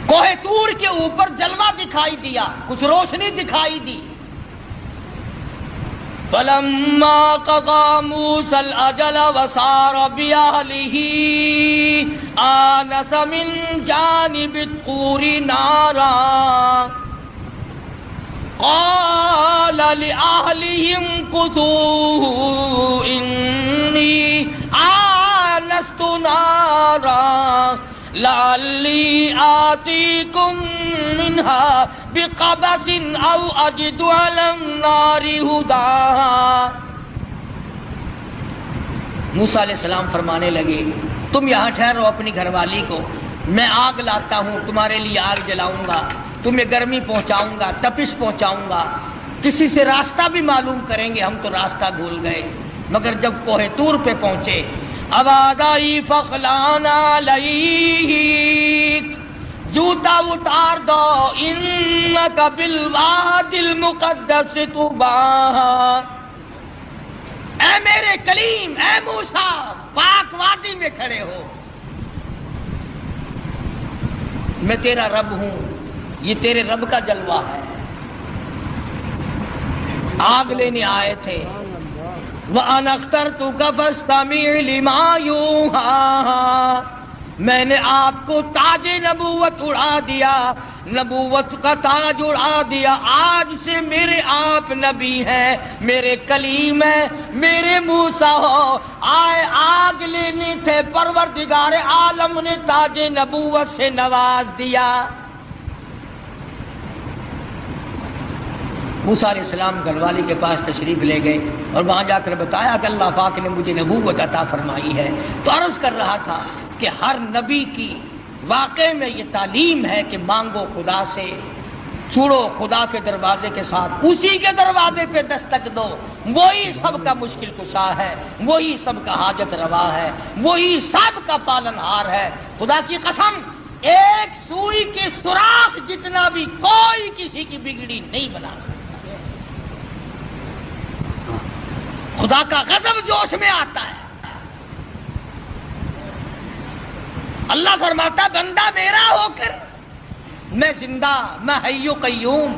کوہ طور کے اوپر جلوہ دکھائی دیا، کچھ روشنی دکھائی دی۔ فَلَمَّا قَضَىٰ مُوسَى الْأَجَلَ وَسَارَ بِأَهْلِهِ آنَسَ مِن جَانِبِ الطُّورِ نَارًا قَالَ لِأَهْلِهِ امْكُثُوا إِنِّي آنَسْتُ نَارًا لَعَلِّي آتِيكُم مِّنْهَا بِقَبَسٍ أَوْ أَجِدُ عَلَى النَّارِ هُدًى۔ موسیٰ علیہ السلام فرمانے لگے تم یہاں ٹھہرو اپنی گھر والی کو، میں آگ لاتا ہوں، تمہارے لیے آگ جلاؤں گا، تمہیں گرمی پہنچاؤں گا، تپش پہنچاؤں گا، کسی سے راستہ بھی معلوم کریں گے، ہم تو راستہ بھول گئے۔ مگر جب کوہ طور پہ پہنچے، آبادائی فخلانا علیک، جوتا اتار دو، انکا بالوادی المقدس طوبی، اے میرے کلیم، اے موسیٰ پاک وادی میں کھڑے ہو، میں تیرا رب ہوں، یہ تیرے رب کا جلوہ ہے۔ آگ لینے آئے تھے، وَأَنَا اخْتَرْتُكَ فَاسْتَمِعْ لِمَا يُوحَىٰ، میں نے آپ کو تاج نبوت اڑا دیا، نبوت کا تاج اڑا دیا، آج سے میرے آپ نبی ہیں، میرے کلیم ہیں، میرے موسیٰ ہو۔ آئے آگ لینے تھے، پروردگار عالم نے تاج نبوت سے نواز دیا۔ موسیٰ علیہ السلام گھر والی کے پاس تشریف لے گئے اور وہاں جا کر بتایا کہ اللہ پاک نے مجھے نبوت عطا فرمائی ہے۔ تو عرض کر رہا تھا کہ ہر نبی کی واقع میں یہ تعلیم ہے کہ مانگو خدا سے، چھوڑو خدا کے دروازے کے ساتھ، اسی کے دروازے پہ دستک دو، وہی سب کا مشکل کشا ہے، وہی سب کا حاجت روا ہے، وہی سب کا پالن ہار ہے۔ خدا کی قسم ایک سوئی کے سوراخ جتنا بھی کوئی کسی کی بگڑی نہیں بنا سکتا۔ خدا کا غضب جوش میں آتا ہے، اللہ فرماتا بندہ میرا ہو کر میں زندہ، میں حی و قیوم،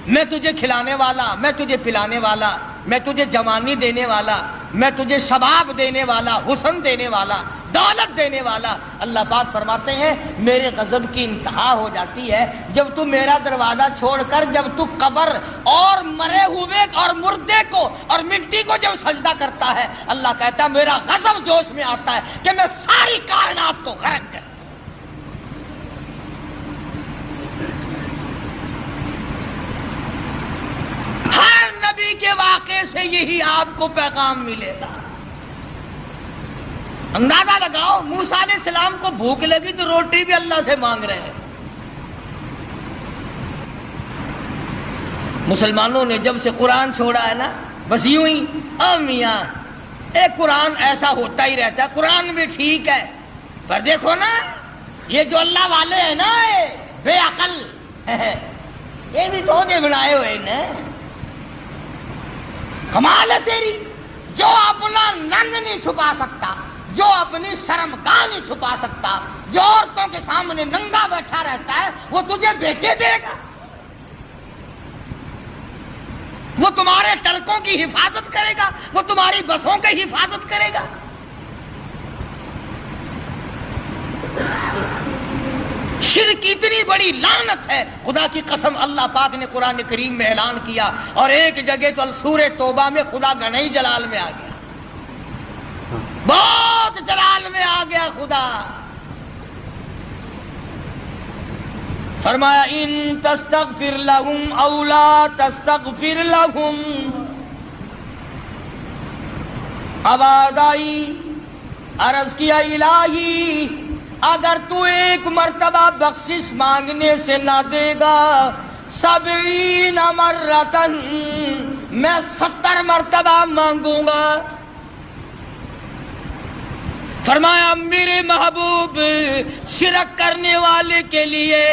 میں تجھے کھلانے والا، میں تجھے پلانے والا، میں تجھے جوانی دینے والا، میں تجھے شباب دینے والا، حسن دینے والا، دولت دینے والا۔ اللہ پاک فرماتے ہیں میرے غضب کی انتہا ہو جاتی ہے جب تو میرا دروازہ چھوڑ کر، جب تو قبر اور مرے ہوئے اور مردے کو اور مٹی کو جب سجدہ کرتا ہے، اللہ کہتا ہے میرا غضب جوش میں آتا ہے کہ میں ساری کائنات کو غرق کر۔ ہر نبی کے واقعے سے یہی آپ کو پیغام ملے گا۔ اندازہ لگاؤ موسیٰ علیہ السلام کو بھوک لگی تو روٹی بھی اللہ سے مانگ رہے ہیں۔ مسلمانوں نے جب سے قرآن چھوڑا ہے نا، بس یوں ہی میاں ایک قرآن ایسا ہوتا ہی رہتا ہے، قرآن بھی ٹھیک ہے پر دیکھو نا یہ جو اللہ والے ہیں نا بے عقل یہ بھی تو دے بنائے ہوئے نا، کمال ہے تیری جو اپنا ننگ نہیں چھپا سکتا، جو اپنی شرمگاہ نہیں چھپا سکتا، جو عورتوں کے سامنے ننگا بیٹھا رہتا ہے، وہ تجھے بیٹے دے گا؟ وہ تمہارے ٹرکوں کی حفاظت کرے گا؟ وہ تمہاری بسوں کی حفاظت کرے گا؟ شرک اتنی بڑی لعنت ہے، خدا کی قسم اللہ پاک نے قرآن کریم میں اعلان کیا، اور ایک جگہ تو سورہ توبہ میں خدا گنئی جلال میں آ گیا، بہت جلال میں آ گیا خدا۔ فرمایا ان تستغفر لهم او لا تستغفر لهم، آواز آئی، عرض کیا الہی اگر تو ایک مرتبہ بخشش مانگنے سے نہ دے گا، 70 مرتن، میں 70 مرتبہ مانگوں گا۔ فرمایا میرے محبوب شرک کرنے والے کے لیے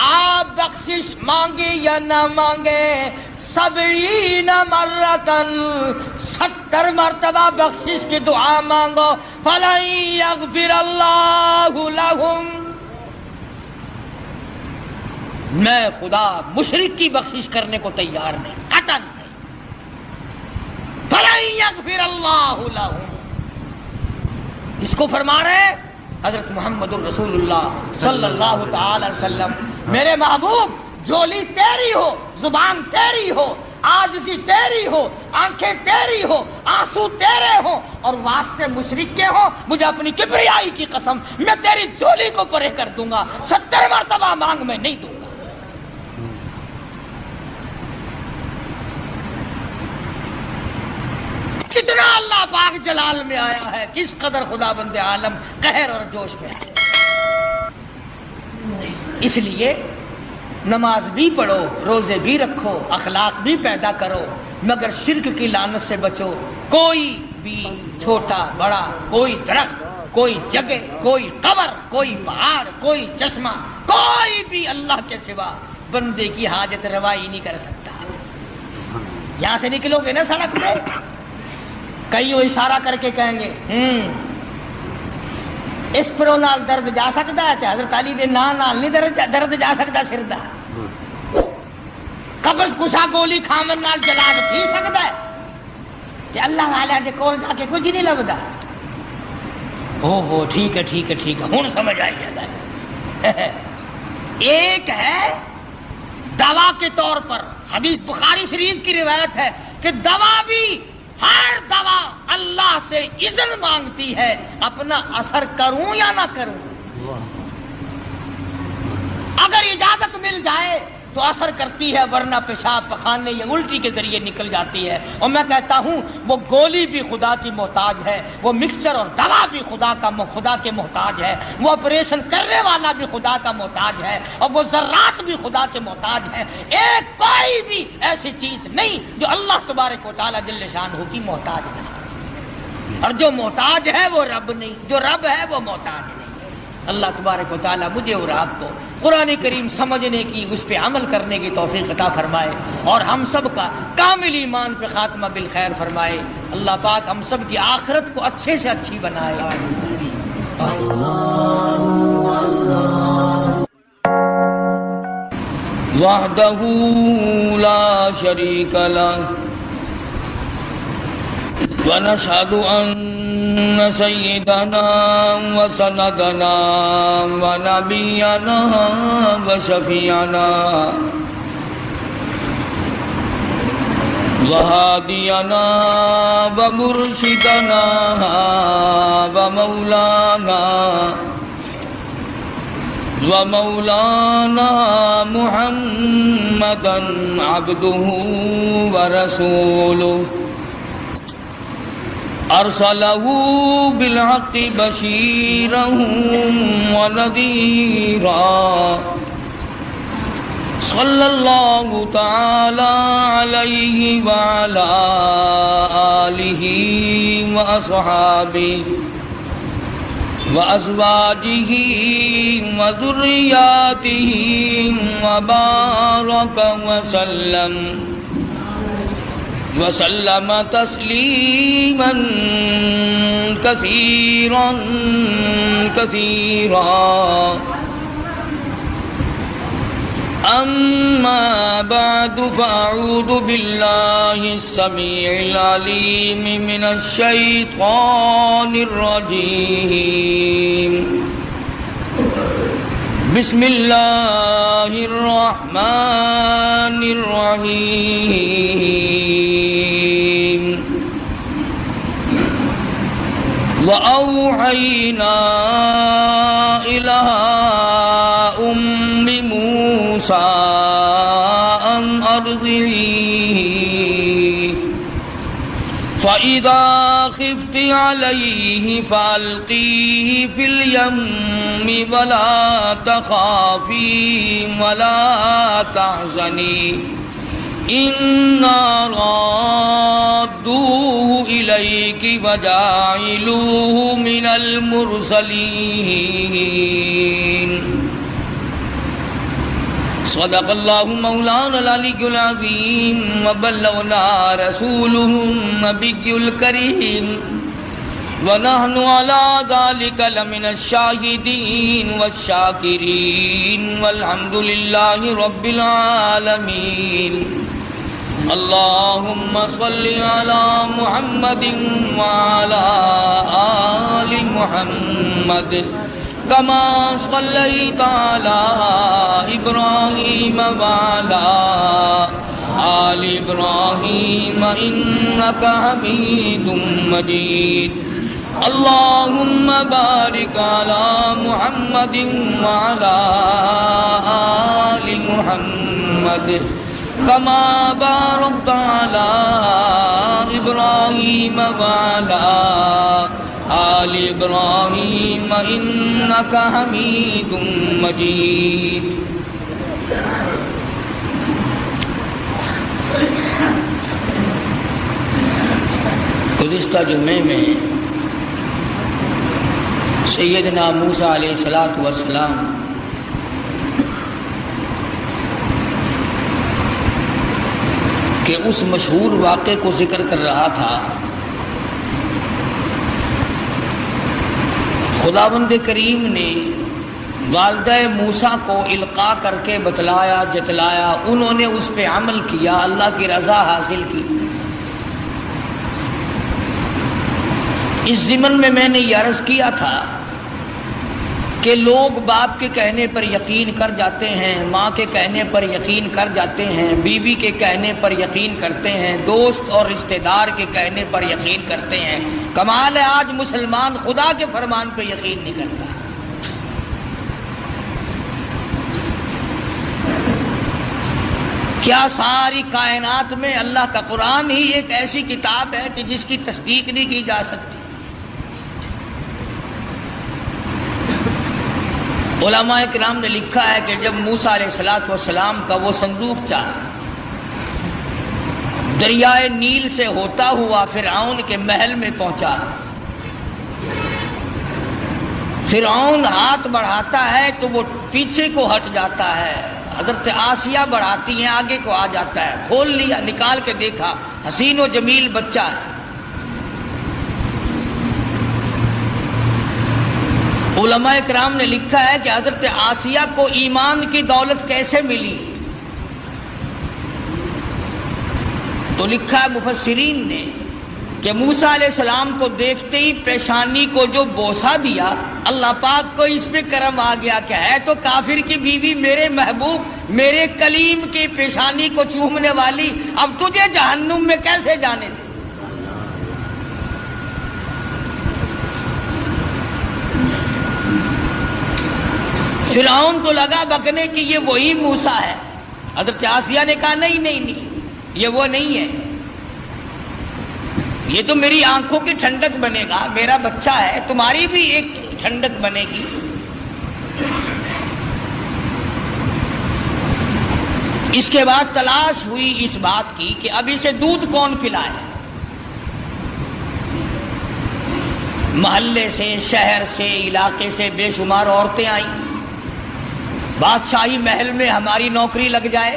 آپ بخشش مانگے یا نہ مانگے، 70 مرتن، 70 مرتبہ بخشش کی دعا مانگو، فَلَن يَغْفِرَ اللَّهُ لَهُمْ، میں خدا مشرک کی بخشش کرنے کو تیار نہیں، قطعاً نہیں۔ فَلَن يَغْفِرَ اللَّهُ لَهُمْ، اس کو فرما رہے حضرت محمد الرسول اللہ صلی اللہ تعالی وسلم، میرے محبوب جولی تیری ہو، زبان تیری ہو، عاجزی تیری ہو، آنکھیں تیری ہو، آنسو تیرے ہو، اور واسطے مشرک کے ہو، مجھے اپنی کبریائی کی قسم میں تیری جولی کو پرے کر دوں گا، 70 مرتبہ مانگ میں نہیں دوں گا۔ کتنا اللہ پاک جلال میں آیا ہے، کس قدر خدا بند عالم قہر اور جوش میں ہے۔ اس لیے نماز بھی پڑھو، روزے بھی رکھو، اخلاق بھی پیدا کرو، مگر شرک کی لعنت سے بچو۔ کوئی بھی چھوٹا بڑا، کوئی درخت، کوئی جگہ، کوئی قبر، کوئی پہاڑ، کوئی چشمہ، کوئی بھی اللہ کے سوا بندے کی حاجت روائی نہیں کر سکتا۔ یہاں سے نکلو گے نا سڑک پہ، کئی اشارہ کر کے کہیں گے اس پرو نال درد جا سکتا ہے، تے حضرت علی دے نال نہیں درد جا سکتا، سر دا قبض کشا گولی کھامن نال جلاد پی سکتا ہے، تے اللہ والا دے کول جا کے کچھ نہیں لبدا۔ ہو ٹھیک ہے ٹھیک ہے ٹھیک ہے، ہن سمجھ آئی ہے۔ ایک ہے دوا کے طور پر، حدیث بخاری شریف کی روایت ہے کہ دوا بھی، ہر دوا اللہ سے اذن مانگتی ہے اپنا اثر کروں یا نہ کروں۔ اگر اجازت مل جائے تو اثر کرتی ہے، ورنہ پیشاب پخانے یا الٹی کے ذریعے نکل جاتی ہے۔ اور میں کہتا ہوں وہ گولی بھی خدا کی محتاج ہے، وہ مکسچر اور دوا بھی خدا کے محتاج ہے، وہ آپریشن کرنے والا بھی خدا کا محتاج ہے، اور وہ ذرات بھی خدا کے محتاج ہیں۔ ایک کوئی بھی ایسی چیز نہیں جو اللہ تبارک و تعالی جل شانہ کی محتاج نہیں، اور جو محتاج ہے وہ رب نہیں، جو رب ہے وہ محتاج نہیں۔ اللہ تبارک و تعالی مجھے اور آپ کو قرآن کریم سمجھنے کی، اس پہ عمل کرنے کی توفیق عطا فرمائے، اور ہم سب کا کامل ایمان پہ خاتمہ بالخیر فرمائے۔ اللہ پاک ہم سب کی آخرت کو اچھے سے اچھی بنائے۔ وحدہ لا شریک لہ ونشهد أن سيدنا وسندنا ونبينا وشفيعنا وهادينا ومرشدنا ومولانا محمدا عبده ورسوله أرسله بالحق بشيرا ونذيرا صلى الله تعالى عليه وعلى آله وأصحابه وأزواجه وذرياته وبارك وسلم وسلم تسلیما کثیرا کثیرا اما بعد فاعوذ باللہ السمیع العلیم من الشیطان الرجیم بسم اللہ الرحمن الرحیم وأوحينا إلى أم موسى أن أرضعيه فإذا خفت عليه فألقيه في اليم ولا تخافي ولا تحزني إنا رادوه إليك وجاعلوه من المرسلين صدق الله مولانا العلي العظيم وبلغنا رسوله النبي الكريم ونحن على ذلك لمن الشاهدين والشاكرين والحمد لله رب العالمين اللهم صل على محمد وعلى آل محمد كما صليت على إبراهيم وعلى آل إبراهيم إنك حميد مجيد اللهم بارك على محمد وعلى آل محمد كما باركت على إبراهيم وعلى آل إبراهيم إنك حميد مجيد گزشتہ جمعے میں سیدنا موسیٰ علیہ السلام کہ اس مشہور واقعے کو ذکر کر رہا تھا. خداوند کریم نے والدہ موسیٰ کو القاء کر کے بتلایا جتلایا، انہوں نے اس پہ عمل کیا، اللہ کی رضا حاصل کی. اس ضمن میں میں نے یہ عرض کیا تھا کہ لوگ باپ کے کہنے پر یقین کر جاتے ہیں، ماں کے کہنے پر یقین کر جاتے ہیں، بیوی کے کہنے پر یقین کرتے ہیں، دوست اور رشتہ دار کے کہنے پر یقین کرتے ہیں. کمال ہے آج مسلمان خدا کے فرمان پہ یقین نہیں کرتا. کیا ساری کائنات میں اللہ کا قرآن ہی ایک ایسی کتاب ہے کہ جس کی تصدیق نہیں کی جا سکتی؟ علماء کرام نے لکھا ہے کہ جب موسیٰ علیہ السلام کا وہ صندوق چاہا، دریائے نیل سے ہوتا ہوا فرعون کے محل میں پہنچا. فرعون ہاتھ بڑھاتا ہے تو وہ پیچھے کو ہٹ جاتا ہے، حضرت آسیہ بڑھاتی ہیں آگے کو آ جاتا ہے. کھول لیا، نکال کے دیکھا، حسین و جمیل بچہ ہے. علماء کرام نے لکھا ہے کہ حضرت آسیہ کو ایمان کی دولت کیسے ملی؟ تو لکھا ہے مفسرین نے کہ موسیٰ علیہ السلام کو دیکھتے ہی پیشانی کو جو بوسہ دیا، اللہ پاک کو اس پہ کرم آ گیا کہ ہے تو کافر کی بیوی میرے محبوب میرے کلیم کی پیشانی کو چومنے والی، اب تجھے جہنم میں کیسے جانے دے. فرعون تو لگا بکنے کہ یہ وہی موسیٰ ہے. حضرت آسیہ نے کہا نہیں یہ وہ نہیں ہے، یہ تو میری آنکھوں کی ٹھنڈک بنے گا، میرا بچہ ہے، تمہاری بھی ایک ٹھنڈک بنے گی. اس کے بعد تلاش ہوئی اس بات کی کہ اب اسے دودھ کون پلائے. محلے سے، شہر سے، علاقے سے بے شمار عورتیں آئیں. بادشاہی محل میں ہماری نوکری لگ جائے،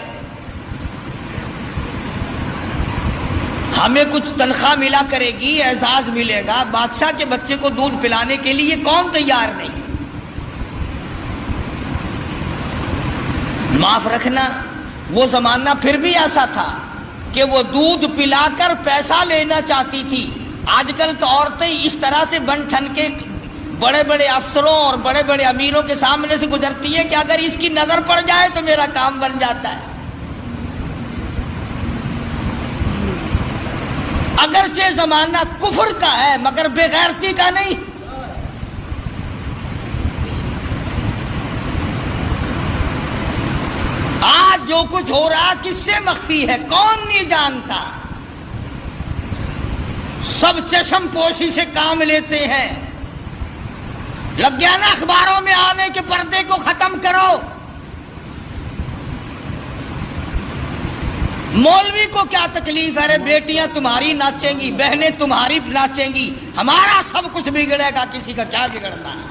ہمیں کچھ تنخواہ ملا کرے گی، اعزاز ملے گا، بادشاہ کے بچے کو دودھ پلانے کے لیے کون تیار نہیں؟ معاف رکھنا، وہ زمانہ پھر بھی ایسا تھا کہ وہ دودھ پلا کر پیسہ لینا چاہتی تھی۔ آج کل تو عورتیں اس طرح سے بن ٹھن کے بڑے بڑے افسروں اور بڑے بڑے امیروں کے سامنے سے گزرتی ہے کہ اگر اس کی نظر پڑ جائے تو میرا کام بن جاتا ہے۔ اگرچہ زمانہ کفر کا ہے مگر بے غیرتی کا نہیں۔ آج جو کچھ ہو رہا کس سے مخفی ہے؟ کون نہیں جانتا؟ سب چشم پوشی سے کام لیتے ہیں۔ لگ گیا نا اخباروں میں آنے کے پردے کو ختم کرو۔ مولوی کو کیا تکلیف ہے؟ رے بیٹیاں تمہاری ناچیں گی، بہنیں تمہاری ناچیں گی، ہمارا سب کچھ بگڑے گا، کسی کا کیا بگڑتا ہے؟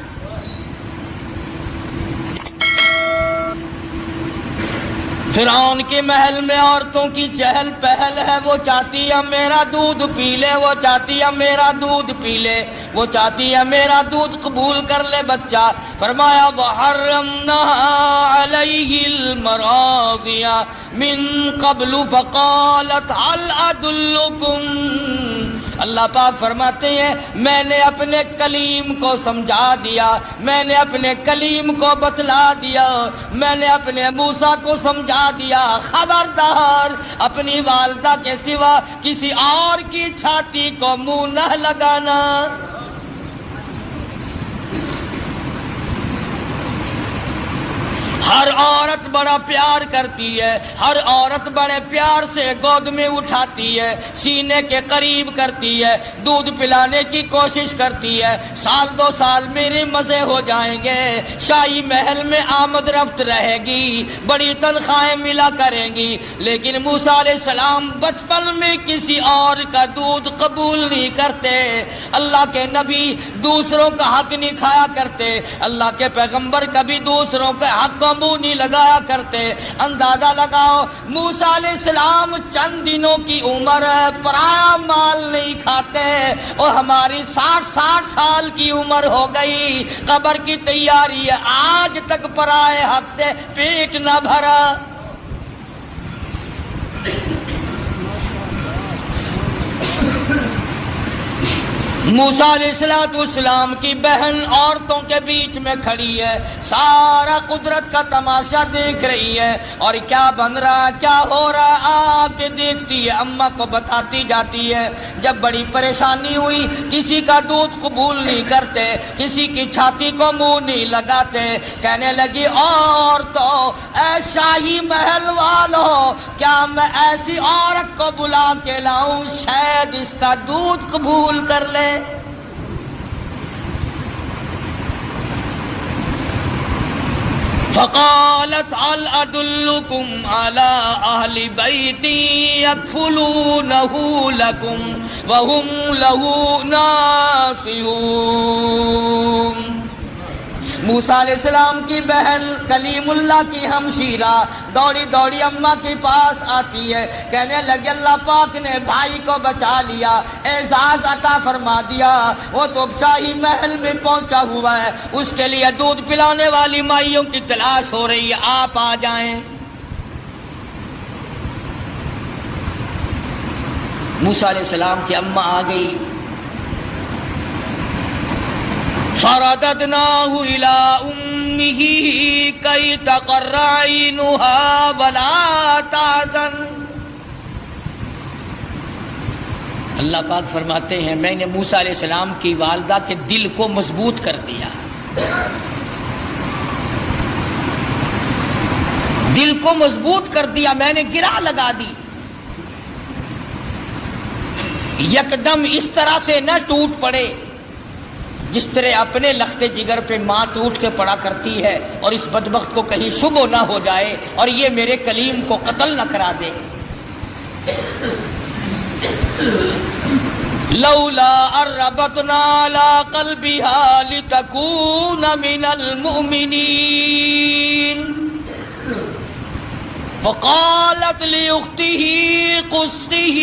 فرعون کے محل میں عورتوں کی چہل پہل ہے، وہ چاہتی ہے میرا دودھ پی لے، وہ چاہتی ہے میرا دودھ پی لے، وہ چاہتی ہے میرا دودھ قبول کر لے بچہ۔ فرمایا وَحَرَّمْنَا عَلَيْهِ الْمَرَاضِعَ مِن قَبْلُ فَقَالَتْ هَلْ أَدُلُّكُمْ۔ اللہ پاک فرماتے ہیں میں نے اپنے کلیم کو سمجھا دیا، میں نے اپنے کلیم کو بتلا دیا، میں نے اپنے موسیٰ کو سمجھا دیا، خبردار اپنی والدہ کے سوا کسی اور کی چھاتی کو منہ نہ لگانا۔ ہر عورت بڑا پیار کرتی ہے، ہر عورت بڑے پیار سے گود میں اٹھاتی ہے، سینے کے قریب کرتی ہے، دودھ پلانے کی کوشش کرتی ہے۔ سال دو سال میرے مزے ہو جائیں گے، شاہی محل میں آمد رفت رہے گی، بڑی تنخواہیں ملا کریں گی، لیکن موسیٰ علیہ السلام بچپن میں کسی اور کا دودھ قبول نہیں کرتے۔ اللہ کے نبی دوسروں کا حق نہیں کھایا کرتے، اللہ کے پیغمبر کبھی دوسروں کے حق کو منہ نہیں لگایا کرتے۔ اندازہ لگاؤ موسیٰ علیہ السلام چند دنوں کی عمر ہے، پرایا مال نہیں کھاتے، اور ہماری 60 سال کی عمر ہو گئی، قبر کی تیاری ہے، آج تک پرائے حق سے پیٹ نہ بھرا۔ موسیٰ علیہ السلام کی بہن عورتوں کے بیچ میں کھڑی ہے، سارا قدرت کا تماشا دیکھ رہی ہے، اور کیا بن رہا کیا ہو رہا آ کے دیکھتی ہے، اماں کو بتاتی جاتی ہے۔ جب بڑی پریشانی ہوئی، کسی کا دودھ قبول نہیں کرتے، کسی کی چھاتی کو منہ نہیں لگاتے، کہنے لگی عورتوں، اے شاہی محل والوں، کیا میں ایسی عورت کو بلا کے لاؤں شاید اس کا دودھ قبول کر لے؟ فقالت هل أدلكم على أهل بيت يكفلونه لكم وهم له ناصحون۔ موسیٰ علیہ السلام کی بہن کلیم اللہ کی ہمشیرہ دوڑی دوڑی اماں کے پاس آتی ہے، کہنے لگے اللہ پاک نے بھائی کو بچا لیا، اعزاز عطا فرما دیا، وہ تو شاہی محل میں پہنچا ہوا ہے، اس کے لیے دودھ پلانے والی مائیوں کی تلاش ہو رہی ہے، آپ آ جائیں۔ موسیٰ علیہ السلام کی اماں آ گئی۔ فرددناه إلى أمه كي تقر عينها ولا تحزن۔ اللہ پاک فرماتے ہیں میں نے موسیٰ علیہ السلام کی والدہ کے دل کو مضبوط کر دیا، دل کو مضبوط کر دیا، میں نے گرہ لگا دی، یکدم اس طرح سے نہ ٹوٹ پڑے جس طرح اپنے لخت جگر پہ ماں ٹوٹ کے پڑا کرتی ہے، اور اس بدبخت کو کہیں شبہ نہ ہو جائے اور یہ میرے کلیم کو قتل نہ کرا دے۔ لولا اربتنا على قلبها لتكون من المؤمنين۔ وقالت لأخته قصه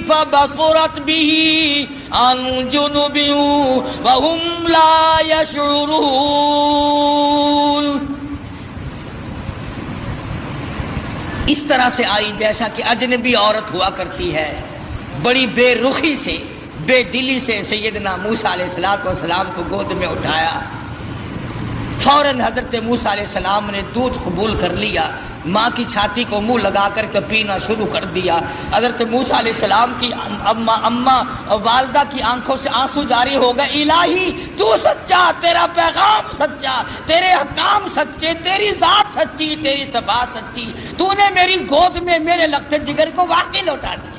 فبصرت به عن جنب وهم لا يشعرون. اس طرح سے آئی جیسا کہ اجنبی عورت ہوا کرتی ہے، بڑی بے رخی سے، بے دلی سے سیدنا موسیٰ علیہ السلام کو گود میں اٹھایا. فوراً حضرت موسیٰ علیہ السلام نے دودھ قبول کر لیا، ماں کی چھاتی کو منہ لگا کر کے پینا شروع کر دیا. حضرت موسیٰ علیہ السلام کی اماں والدہ کی آنکھوں سے آنسو جاری ہو گئے. الہی تو سچا، تیرا پیغام سچا، تیرے احکام سچے، تیری ذات سچی، تیری صفات سچی، تو نے میری گود میں میرے لخت جگر کو واقعی لوٹا دیا.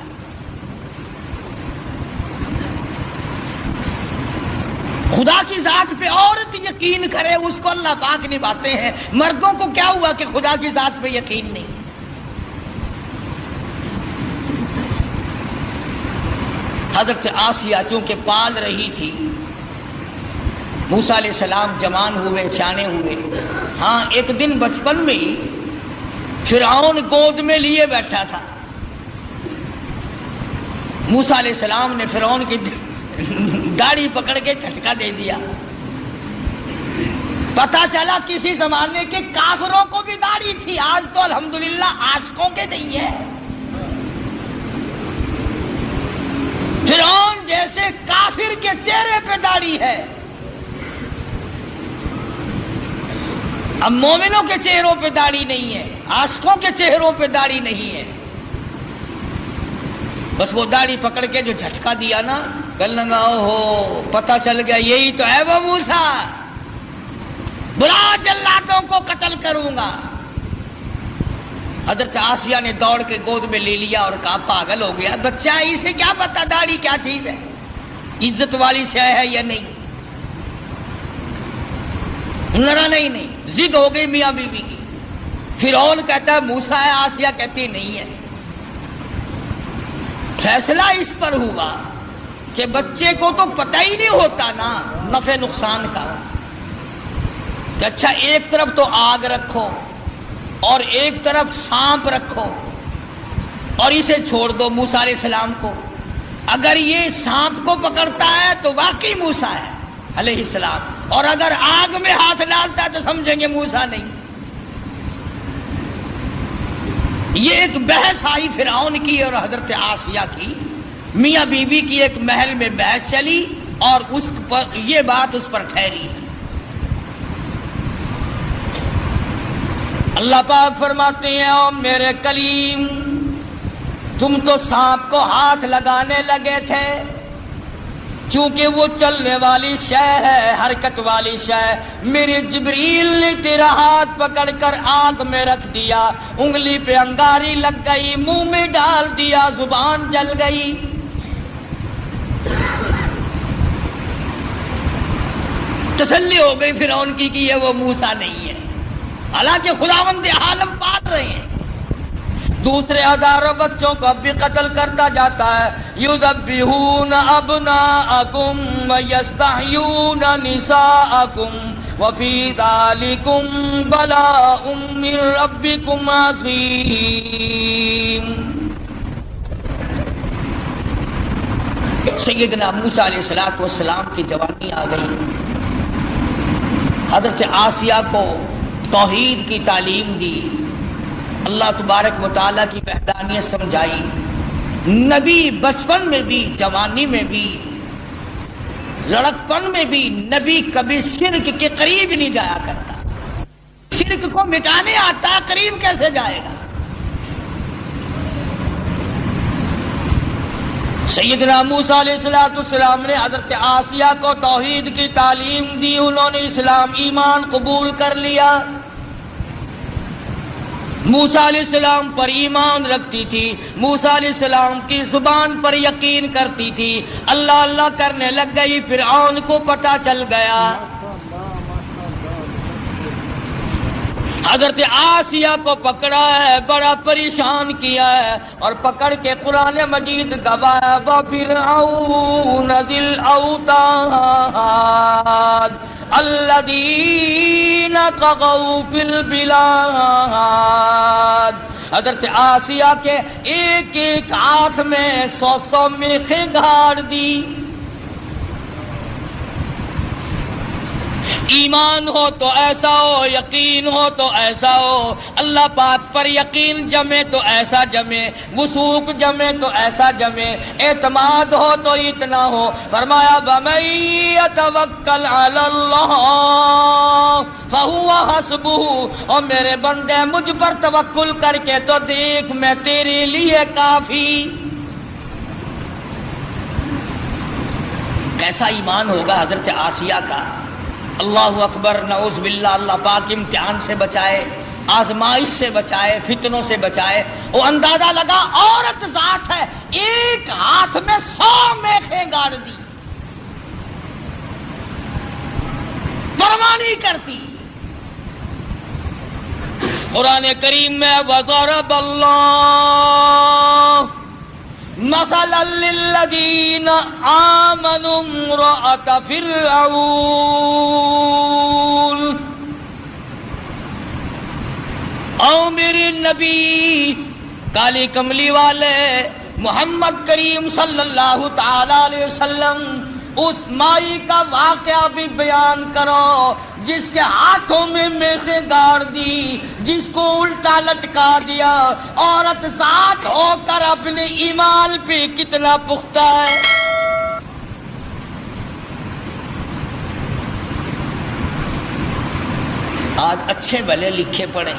خدا کی ذات پہ عورت یقین کرے اس کو اللہ پاک نبھاتے ہیں. مردوں کو کیا ہوا کہ خدا کی ذات پہ یقین نہیں؟ حضرت آسیہ چونکہ پال رہی تھی، موسیٰ علیہ السلام جوان ہوئے، سیانے ہوئے. ہاں ایک دن بچپن میں ہی فرعون گود میں لیے بیٹھا تھا. موسیٰ علیہ السلام نے فرعون کی داڑھی پکڑ کے جھٹکا دے دیا. پتا چلا کسی زمانے کے کافروں کو بھی داڑھی تھی، آج تو الحمدللہ عاشقوں کے نہیں ہے. فرعون جیسے کافر کے چہرے پہ داڑھی ہے، اب مومنوں کے چہروں پہ داڑھی نہیں ہے، عاشقوں کے چہروں پہ داڑھی نہیں ہے. بس وہ داڑھی پکڑ کے جو جھٹکا دیا نا، کل لگا ہو پتہ چل گیا یہی تو ہے وہ موسیٰ، بلا جلاتوں کو قتل کروں گا. حضرت آسیہ نے دوڑ کے گود میں لے لیا اور کہا پاگل ہو گیا بچہ، اسے کیا پتا داڑھی کیا چیز ہے، عزت والی شے ہے یا نہیں. لڑا نہیں، ضد ہو گئی میاں بیوی کی. فرعون کہتا ہے موسیٰ ہے، آسیہ کہتی نہیں ہے. فیصلہ اس پر ہوا کہ بچے کو تو پتہ ہی نہیں ہوتا نا نفع نقصان کا، کہ اچھا ایک طرف تو آگ رکھو اور ایک طرف سانپ رکھو اور اسے چھوڑ دو موسیٰ علیہ السلام کو. اگر یہ سانپ کو پکڑتا ہے تو واقعی موسیٰ ہے علیہ السلام، اور اگر آگ میں ہاتھ ڈالتا ہے تو سمجھیں گے موسیٰ نہیں. یہ ایک بحث آئی فرعون کی اور حضرت آسیہ کی، میاں بیوی کی ایک محل میں بحث چلی اور اس پر یہ بات اس پر ٹھہری. اللہ پاک فرماتے ہیں او میرے کلیم، تم تو سانپ کو ہاتھ لگانے لگے تھے، چونکہ وہ چلنے والی شے ہے، حرکت والی شے. میرے جبریل نے تیرا ہاتھ پکڑ کر آگ میں رکھ دیا، انگلی پہ انگاری لگ گئی، منہ میں ڈال دیا، زبان جل گئی. تسلی ہو گئی فرعون کی کہ یہ وہ موسیٰ نہیں ہے، حالانکہ خداوند عالم پال رہے ہیں. دوسرے ہزاروں بچوں کو اب بھی قتل کرتا جاتا ہے. یذبحون ابناءکم ویستحیون نساءکم وفی ذالکم بلاء من ربکم عظیم. سیدنا موسیٰ علیہ السلام کی جوانی آ گئی. حضرت آسیہ کو توحید کی تعلیم دی، اللہ تبارک و تعالیٰ کی وحدانیت سمجھائی. نبی بچپن میں بھی، جوانی میں بھی، لڑکپن میں بھی نبی کبھی شرک کے قریب نہیں جایا کرتا. شرک کو مٹانے آتا، قریب کیسے جائے گا؟ سیدنا موسیٰ علیہ السلام نے حضرت آسیہ کو توحید کی تعلیم دی، انہوں نے اسلام ایمان قبول کر لیا. موسیٰ علیہ السلام پر ایمان رکھتی تھی، موسیٰ علیہ السلام کی زبان پر یقین کرتی تھی. اللہ اللہ کرنے لگ گئی، فرعون کو پتہ چل گیا. حضرت آسیہ کو پکڑا ہے، بڑا پریشان کیا ہے اور پکڑ کے قرآن مجید گوایا وَفِرْعَوْنَ ذِي الْأَوْتَادِ الَّذِينَ طَغَوْا فِي الْبِلَادِ. حضرت آسیہ کے ایک ایک ہاتھ میں 100 میخیں گاڑ دی. ایمان ہو تو ایسا ہو، یقین ہو تو ایسا ہو، اللہ پاک پر یقین جمے تو ایسا جمے، وثوق جمے تو ایسا جمے، اعتماد ہو تو اتنا ہو. فرمایا وَمَن يَتَوَكَّلْ عَلَى اللَّهِ فَهُوَ حَسْبُهُ، اور میرے بندے مجھ پر توکل کر کے تو دیکھ میں تیرے لیے کافی. کیسا ایمان ہوگا حضرت آسیہ کا. اللہ اکبر، نعوذ باللہ. اللہ پاک امتحان سے بچائے، آزمائش سے بچائے، فتنوں سے بچائے. وہ اندازہ لگا عورت ذات ہے، ایک ہاتھ میں 100 میخیں گاڑ دی، پرواہ نہیں کرتی. قرآن کریم میں وَضَرَبَ اللَّهُ مَثَلًا لِلَّذِينَ آمَنُوا امْرَأَتَ فِرْعَوْنَ. او میرے نبی کالی کملی والے محمد کریم صلی اللہ تعالی علیہ وسلم اس مائی کا واقعہ بھی بیان کرو جس کے ہاتھوں میں میخیں گاڑ دی، جس کو الٹا لٹکا دیا. عورت ذات ہو کر اپنے ایمان پہ کتنا پختہ ہے. آج اچھے بھلے لکھے پڑھے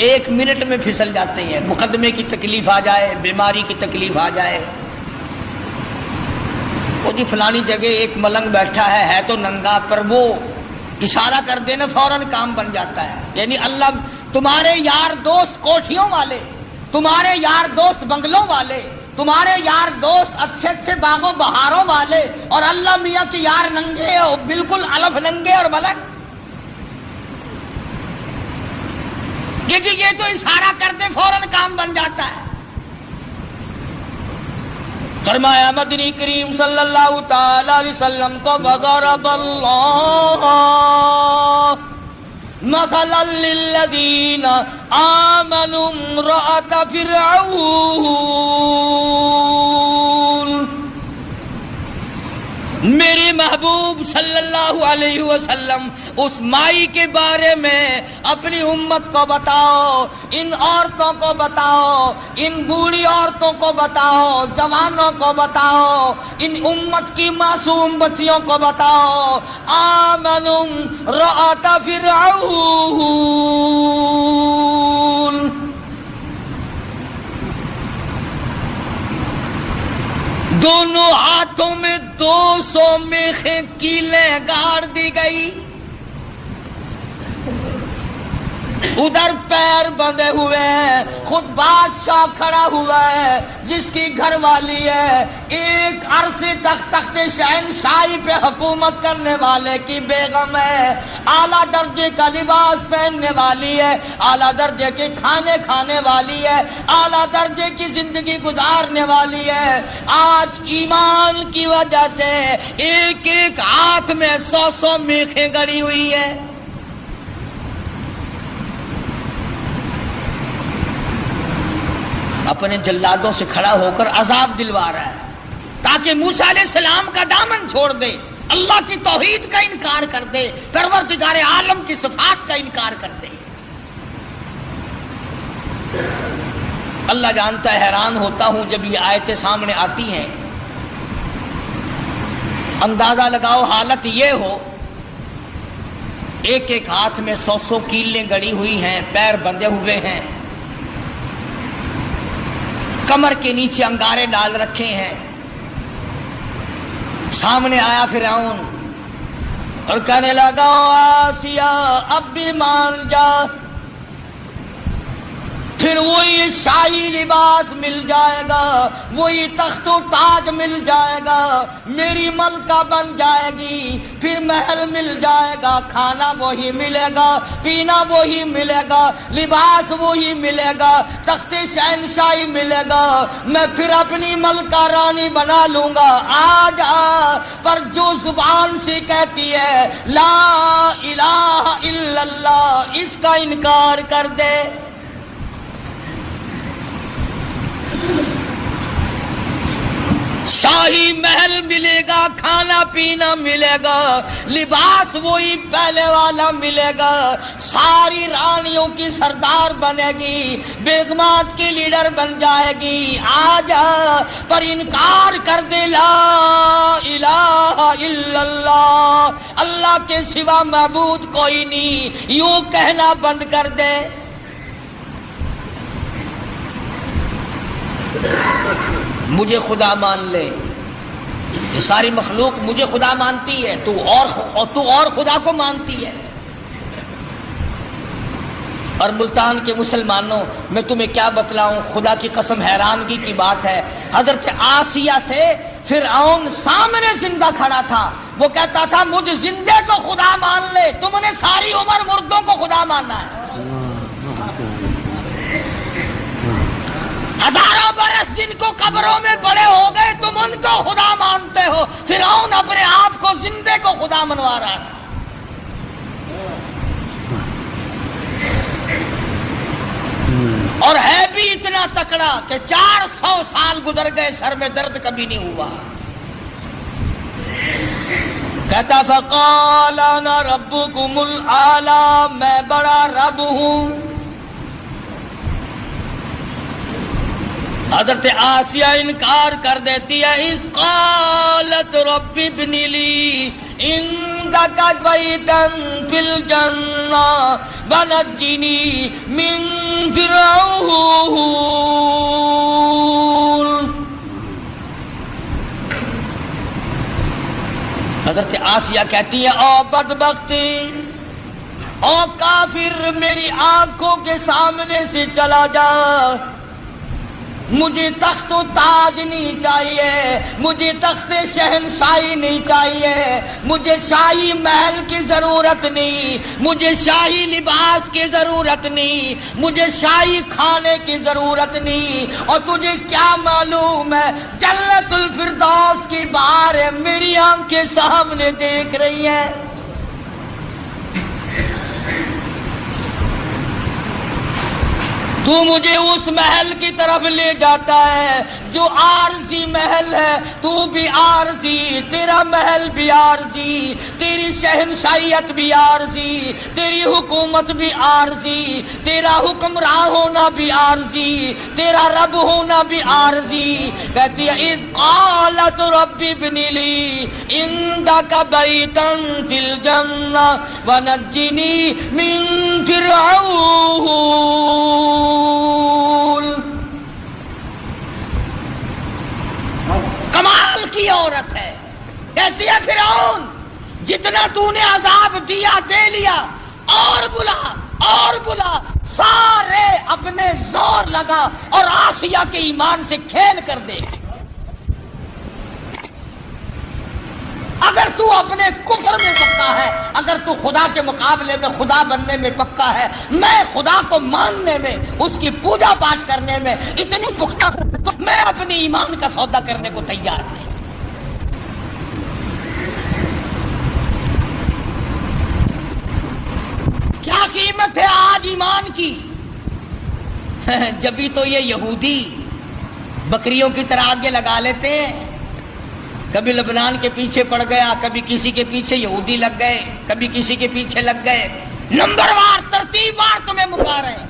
1 منٹ میں پھسل جاتے ہیں. مقدمے کی تکلیف آ جائے، بیماری کی تکلیف آ جائے، وہ جی فلانی جگہ ایک ملنگ بیٹھا ہے تو ننگا، پر وہ اشارہ کر دینا فوراً کام بن جاتا ہے. یعنی اللہ تمہارے یار دوست کوٹھیوں والے، تمہارے یار دوست بنگلوں والے، تمہارے یار دوست اچھے اچھے باغوں بہاروں والے، اور اللہ میاں کے یار ننگے ہو، بالکل الف ننگے اور ملنگ. یہ تو اشارہ کرتے فوراً کام بن جاتا ہے. فرمایا مدنی کریم صلی اللہ تعالی علیہ وسلم کو وَضَرَبَ اللَّهُ مَثَلًا لِلَّذِينَ آمَنُوا امْرَأَتَ فِرْعَوْنَ. میرے محبوب صلی اللہ علیہ وسلم اس مائی کے بارے میں اپنی امت کو بتاؤ، ان عورتوں کو بتاؤ، ان بوڑھی عورتوں کو بتاؤ، جوانوں کو بتاؤ، ان امت کی معصوم بچیوں کو بتاؤ. آمنوا امرأۃ فرعون، دونوں ہاتھوں میں 200 میخیں کیلیں گاڑ دی گئی. ادھر پیر بندھے ہوئے ہیں، خود بادشاہ کھڑا ہوا ہے جس کی گھر والی ہے ایک عرصے تک تخت شہنشاہی پہ حکومت کرنے والے کی بیگم ہے، اعلیٰ درجے کا لباس پہننے والی ہے، اعلیٰ درجے کے کھانے کھانے والی ہے، اعلیٰ درجے کی زندگی گزارنے والی ہے. آج ایمان کی وجہ سے ایک ایک ہاتھ میں 100 میخیں گڑی ہوئی ہے. اپنے جلادوں سے کھڑا ہو کر عذاب دلوا رہا ہے تاکہ موسیٰ علیہ السلام کا دامن چھوڑ دے، اللہ کی توحید کا انکار کر دے، پروردگار عالم کی صفات کا انکار کر دے. اللہ جانتا ہے، حیران ہوتا ہوں جب یہ آیتیں سامنے آتی ہیں. اندازہ لگاؤ حالت یہ ہو، ایک ایک ہاتھ میں 100 کیلیں گڑی ہوئی ہیں، پیر بندھے ہوئے ہیں، کمر کے نیچے انگارے ڈال رکھے ہیں. سامنے آیا فرعون اور کہنے لگا آسیہ اب بھی مان جا، پھر وہی شاہی لباس مل جائے گا، وہی تخت و تاج مل جائے گا، میری ملکہ بن جائے گی، پھر محل مل جائے گا، کھانا وہی ملے گا، پینا وہی ملے گا، لباس وہی ملے گا، تخت شہنشاہی ملے گا، میں پھر اپنی ملکہ رانی بنا لوں گا. آ جا، پر جو زبان سے کہتی ہے لا الہ الا اللہ، اس کا انکار کر دے. شاہی محل ملے گا، کھانا پینا ملے گا، لباس وہی پہلے والا ملے گا، ساری رانیوں کی سردار بنے گی، بیگمات کی لیڈر بن جائے گی، آ جا پر انکار کر دے لا الہ الا اللہ، اللہ کے سوا معبود کوئی نہیں، یوں کہنا بند کر دے، مجھے خدا مان لے، یہ ساری مخلوق مجھے خدا مانتی ہے، تو اور خدا کو مانتی ہے۔ اور ملتان کے مسلمانوں، میں تمہیں کیا بتلاؤں، خدا کی قسم حیرانگی کی بات ہے، حضرت آسیہ سے فرعون سامنے زندہ کھڑا تھا، وہ کہتا تھا مجھ زندے کو خدا مان لے، تم نے ساری عمر مردوں کو خدا ماننا ہے، ہزاروں برس جن کو قبروں میں پڑے ہو گئے تم ان کو خدا مانتے ہو، فرعون اپنے آپ کو زندے کو خدا منوا رہا تھا۔ اور ہے بھی اتنا تکڑا کہ 400 سال گزر گئے، سر میں درد کبھی نہیں ہوا۔ کہتا فقال انا ربکم الاعلی، میں بڑا رب ہوں۔ حضرت آسیہ انکار کر دیتی ہے، اذ قالت رب ابن لی عندک بیتا فی الجنہ ونجنی من فرعون۔ حضرت آسیہ کہتی ہے او بدبختی، او کافر، میری آنکھوں کے سامنے سے چلا جا، مجھے تخت و تاج نہیں چاہیے، مجھے تخت شہنشاہی نہیں چاہیے، مجھے شاہی محل کی ضرورت نہیں، مجھے شاہی لباس کی ضرورت نہیں، مجھے شاہی کھانے کی ضرورت نہیں، اور تجھے کیا معلوم ہے جنت الفردوس کی بہاریں میری آنکھیں سامنے دیکھ رہی ہیں۔ تو مجھے اس محل کی طرف لے جاتا ہے جو عارضی محل ہے، تو بھی عارضی، تیرا محل بھی عارضی، تیری شہنشاہیت بھی عارضی، تیری حکومت بھی عارضی، تیرا حکمراں ہونا بھی عارضی، تیرا رب ہونا بھی عارضی۔ کہتی ہے اذ قالت رب ابن لی عندک بیتا فی الجنہ ونجنی من فرعون۔ کمال کی عورت ہے، کہتی ہے فرعون جتنا تو نے عذاب دیا دے لیا، اور بلا، سارے اپنے زور لگا اور آسیہ کے ایمان سے کھیل کر دے، اگر تو اپنے کفر میں پکا ہے، اگر تو خدا کے مقابلے میں خدا بننے میں پکا ہے، میں خدا کو ماننے میں، اس کی پوجا پاٹ کرنے میں اتنی پختہ ہوں تو میں اپنی ایمان کا سودا کرنے کو تیار نہیں۔ کیا قیمت ہے آج ایمان کی؟ جبھی تو یہ یہودی بکریوں کی طرح آگے لگا لیتے ہیں، کبھی لبنان کے پیچھے پڑ گیا، کبھی کسی کے پیچھے یہودی لگ گئے، کبھی کسی کے پیچھے لگ گئے، نمبر وار ترتیب وار تمہیں مکا رہے ہیں۔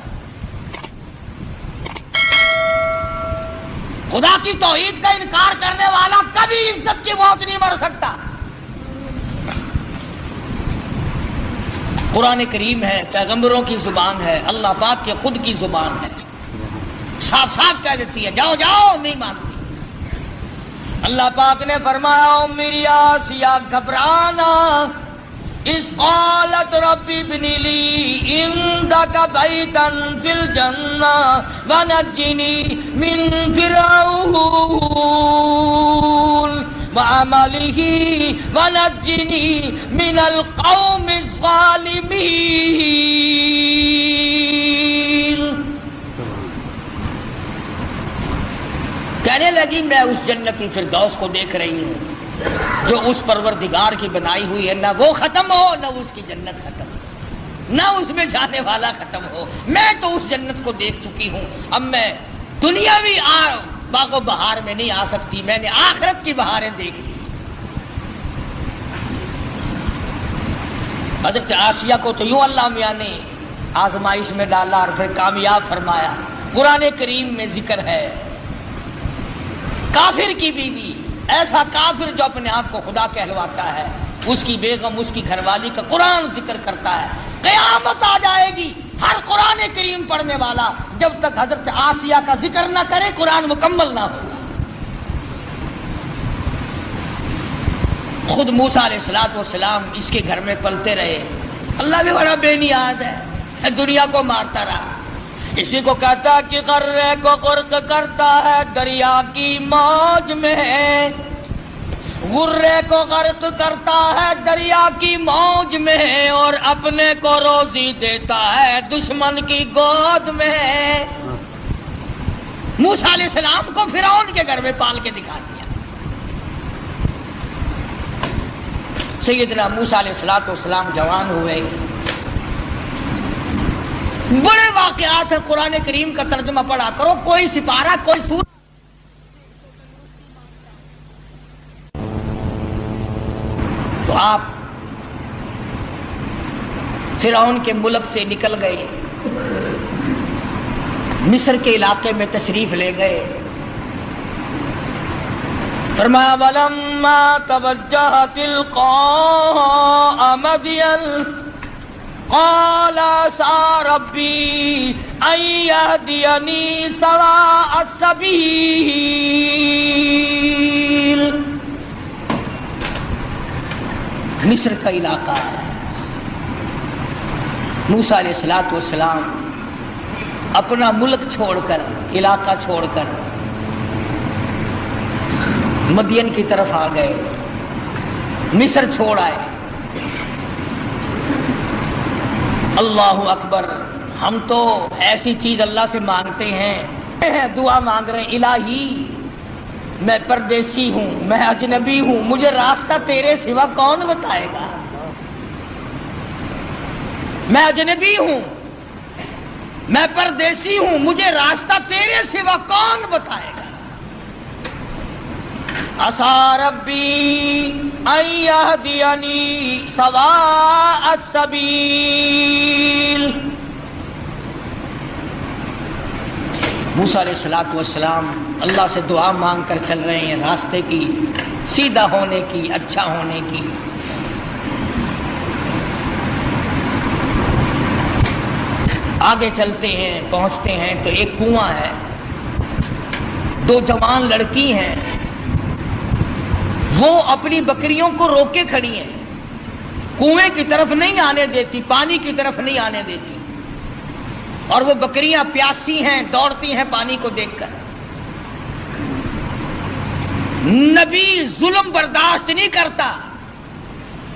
خدا کی توحید کا انکار کرنے والا کبھی عزت کی موت نہیں مر سکتا۔ قرآن کریم ہے، پیغمبروں کی زبان ہے، اللہ پاک کے خود کی زبان ہے، صاف صاف کہہ دیتی ہے جاؤ جاؤ، نہیں مانتی۔ اللہ پاک نے فرمایا او میری آسیہ گھبرانا، اذ قالت رب ابن لی عندک بیتا فی الجنہ ونجنی من فرعون وعملہ ونجنی من القوم الظالمین۔ کہنے لگی میں اس جنت الفردوس کو دیکھ رہی ہوں جو اس پروردگار کی بنائی ہوئی ہے، نہ وہ ختم ہو نہ اس کی جنت ختم ہو، نہ اس میں جانے والا ختم ہو، میں تو اس جنت کو دیکھ چکی ہوں، اب میں دنیاوی باغ و بہار میں نہیں آ سکتی، میں نے آخرت کی بہاریں دیکھ لی۔ حضرت آسیہ کو تو یوں اللہ میاں نے آزمائش میں ڈالا اور پھر کامیاب فرمایا۔ قرآن کریم میں ذکر ہے کافر کی بیوی، ایسا کافر جو اپنے آپ کو خدا کہلواتا ہے، اس کی بیگم، اس کی گھر والی کا قرآن ذکر کرتا ہے۔ قیامت آ جائے گی، ہر قرآن کریم پڑھنے والا جب تک حضرت آسیہ کا ذکر نہ کرے قرآن مکمل نہ ہوگا۔ خود موسیٰ علیہ السلام اس کے گھر میں پلتے رہے، اللہ بھی بڑا بے نیاز ہے، دنیا کو مارتا رہا۔ اسی کو کہتا کہ غرے کو غرق کرتا ہے دریا کی موج میں، غرے کو غرق کرتا ہے دریا کی موج میں، اور اپنے کو روزی دیتا ہے دشمن کی گود میں۔ موسیٰ علیہ السلام کو فرعون کے گھر میں پال کے دکھا دیا۔ سیدنا موسیٰ علیہ السلام جوان ہوئے، بڑے واقعات ہیں، قرآن کریم کا ترجمہ پڑھا کرو، کوئی سپارہ، کوئی سورہ۔ تو آپ فرعون کے ملک سے نکل گئے، مصر کے علاقے میں تشریف لے گئے۔ فرمایا وَلَمَّا تَوَجَّهَ تِلْقَاءَ مَدْيَنَ قال عسى ربي أن يهديني سواء السبيل۔ مصر کا علاقہ ہے۔ موسیٰ علیہ السلام اپنا ملک چھوڑ کر، علاقہ چھوڑ کر مدین کی طرف آ گئے، مصر چھوڑ آئے۔ اللہ اکبر، ہم تو ایسی چیز اللہ سے مانگتے ہیں، دعا مانگ رہے ہیں، الہی میں پردیسی ہوں، میں اجنبی ہوں، مجھے راستہ تیرے سوا کون بتائے گا؟ میں اجنبی ہوں، میں پردیسی ہوں، مجھے راستہ تیرے سوا کون بتائے گا؟ عسى ربي أن يهديني سواء السبيل۔ موسیٰ علیہ السلام اللہ سے دعا مانگ کر چل رہے ہیں، راستے کی سیدھا ہونے کی، اچھا ہونے کی۔ آگے چلتے ہیں، پہنچتے ہیں تو ایک کنواں ہے، دو جوان لڑکی ہیں، وہ اپنی بکریوں کو روکے کھڑی ہیں، کنویں کی طرف نہیں آنے دیتی، پانی کی طرف نہیں آنے دیتی، اور وہ بکریاں پیاسی ہیں، دوڑتی ہیں پانی کو دیکھ کر۔ نبی ظلم برداشت نہیں کرتا،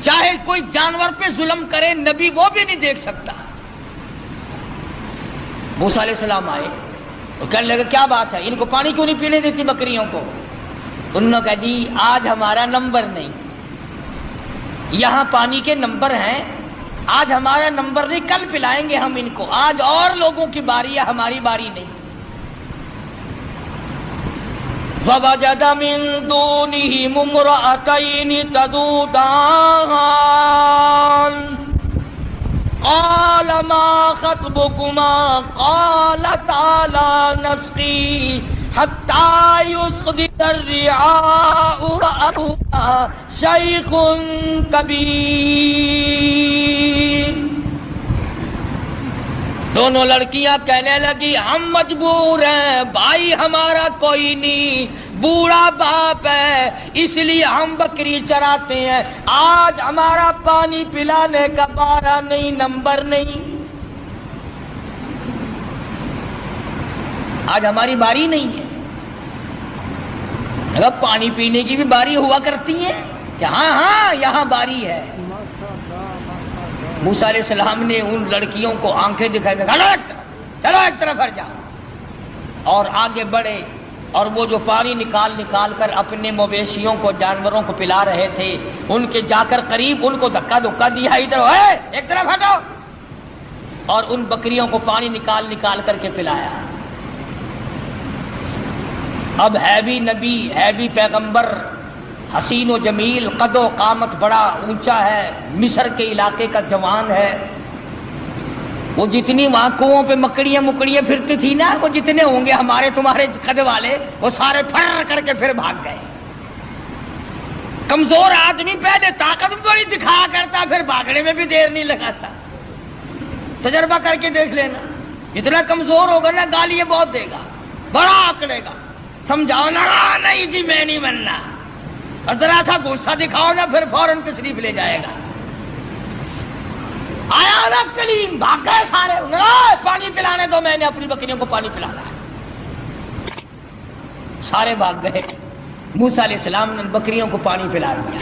چاہے کوئی جانور پہ ظلم کرے، نبی وہ بھی نہیں دیکھ سکتا۔ موسیٰ علیہ السلام آئے تو کہنے لگے کیا بات ہے، ان کو پانی کیوں نہیں پینے دیتی بکریوں کو؟ انہوں نے کہا جی آج ہمارا نمبر نہیں، یہاں پانی کے نمبر ہیں، آج ہمارا نمبر نہیں، کل پلائیں گے ہم ان کو، آج اور لوگوں کی باری ہے، ہماری باری نہیں۔ وَوَجَدَ مِن دُونِهِمُ امْرَأَتَيْنِ تَذُودَانِ قَالَ مَا خَطْبُكُمَا قَالَتَا لَا نَسْقِي حَتَّى يُصْدِرَ الرِّعَاءُ وَأَبُونَا شَيْخٌ كَبِيرٌ۔ دونوں لڑکیاں کہنے لگی ہم مجبور ہیں، بھائی ہمارا کوئی نہیں، بوڑھا باپ ہے، اس لیے ہم بکری چراتے ہیں، آج ہمارا پانی پلانے کا بارہ نہیں، نمبر نہیں، آج ہماری باری نہیں ہے۔ اگر پانی پینے کی بھی باری ہوا کرتی ہے کہ ہاں ہاں یہاں باری ہے۔ موسیٰ علیہ السلام نے ان لڑکیوں کو آنکھیں دکھائی، چلو ایک طرف ہٹ جاؤ، اور آگے بڑھے، اور وہ جو پانی نکال کر اپنے مویشیوں کو، جانوروں کو پلا رہے تھے، ان کے جا کر قریب ان کو دھکا دیا، ادھر ایک طرف ہٹو، اور ان بکریوں کو پانی نکال کر کے پلایا۔ اب ہے بھی نبی، ہے بھی پیغمبر، حسین و جمیل، قد و قامت بڑا اونچا ہے، مصر کے علاقے کا جوان ہے. وہ جتنی وہاں کنووں پہ مکڑیاں پھرتی تھی نا، وہ جتنے ہوں گے ہمارے تمہارے قد والے، وہ سارے پھر کر کے پھر بھاگ گئے. کمزور آدمی پہلے طاقت بڑی دکھا کرتا، پھر بھاگنے میں بھی دیر نہیں لگاتا. تجربہ کر کے دیکھ لینا، جتنا کمزور ہوگا نا گالیاں بہت دے گا، بڑا آکڑے گا. سمجھاؤ نا، نہیں جی میں نہیں بننا، اور ذرا سا غصہ دکھاؤ نا پھر فوراً تشریف لے جائے گا. آیا نا کلیم، بھاگ گئے سارے. پانی پلانے دو، میں نے اپنی بکریوں کو پانی پلانا ہے. سارے بھاگ گئے. موسیٰ علیہ السلام نے بکریوں کو پانی پلا دیا.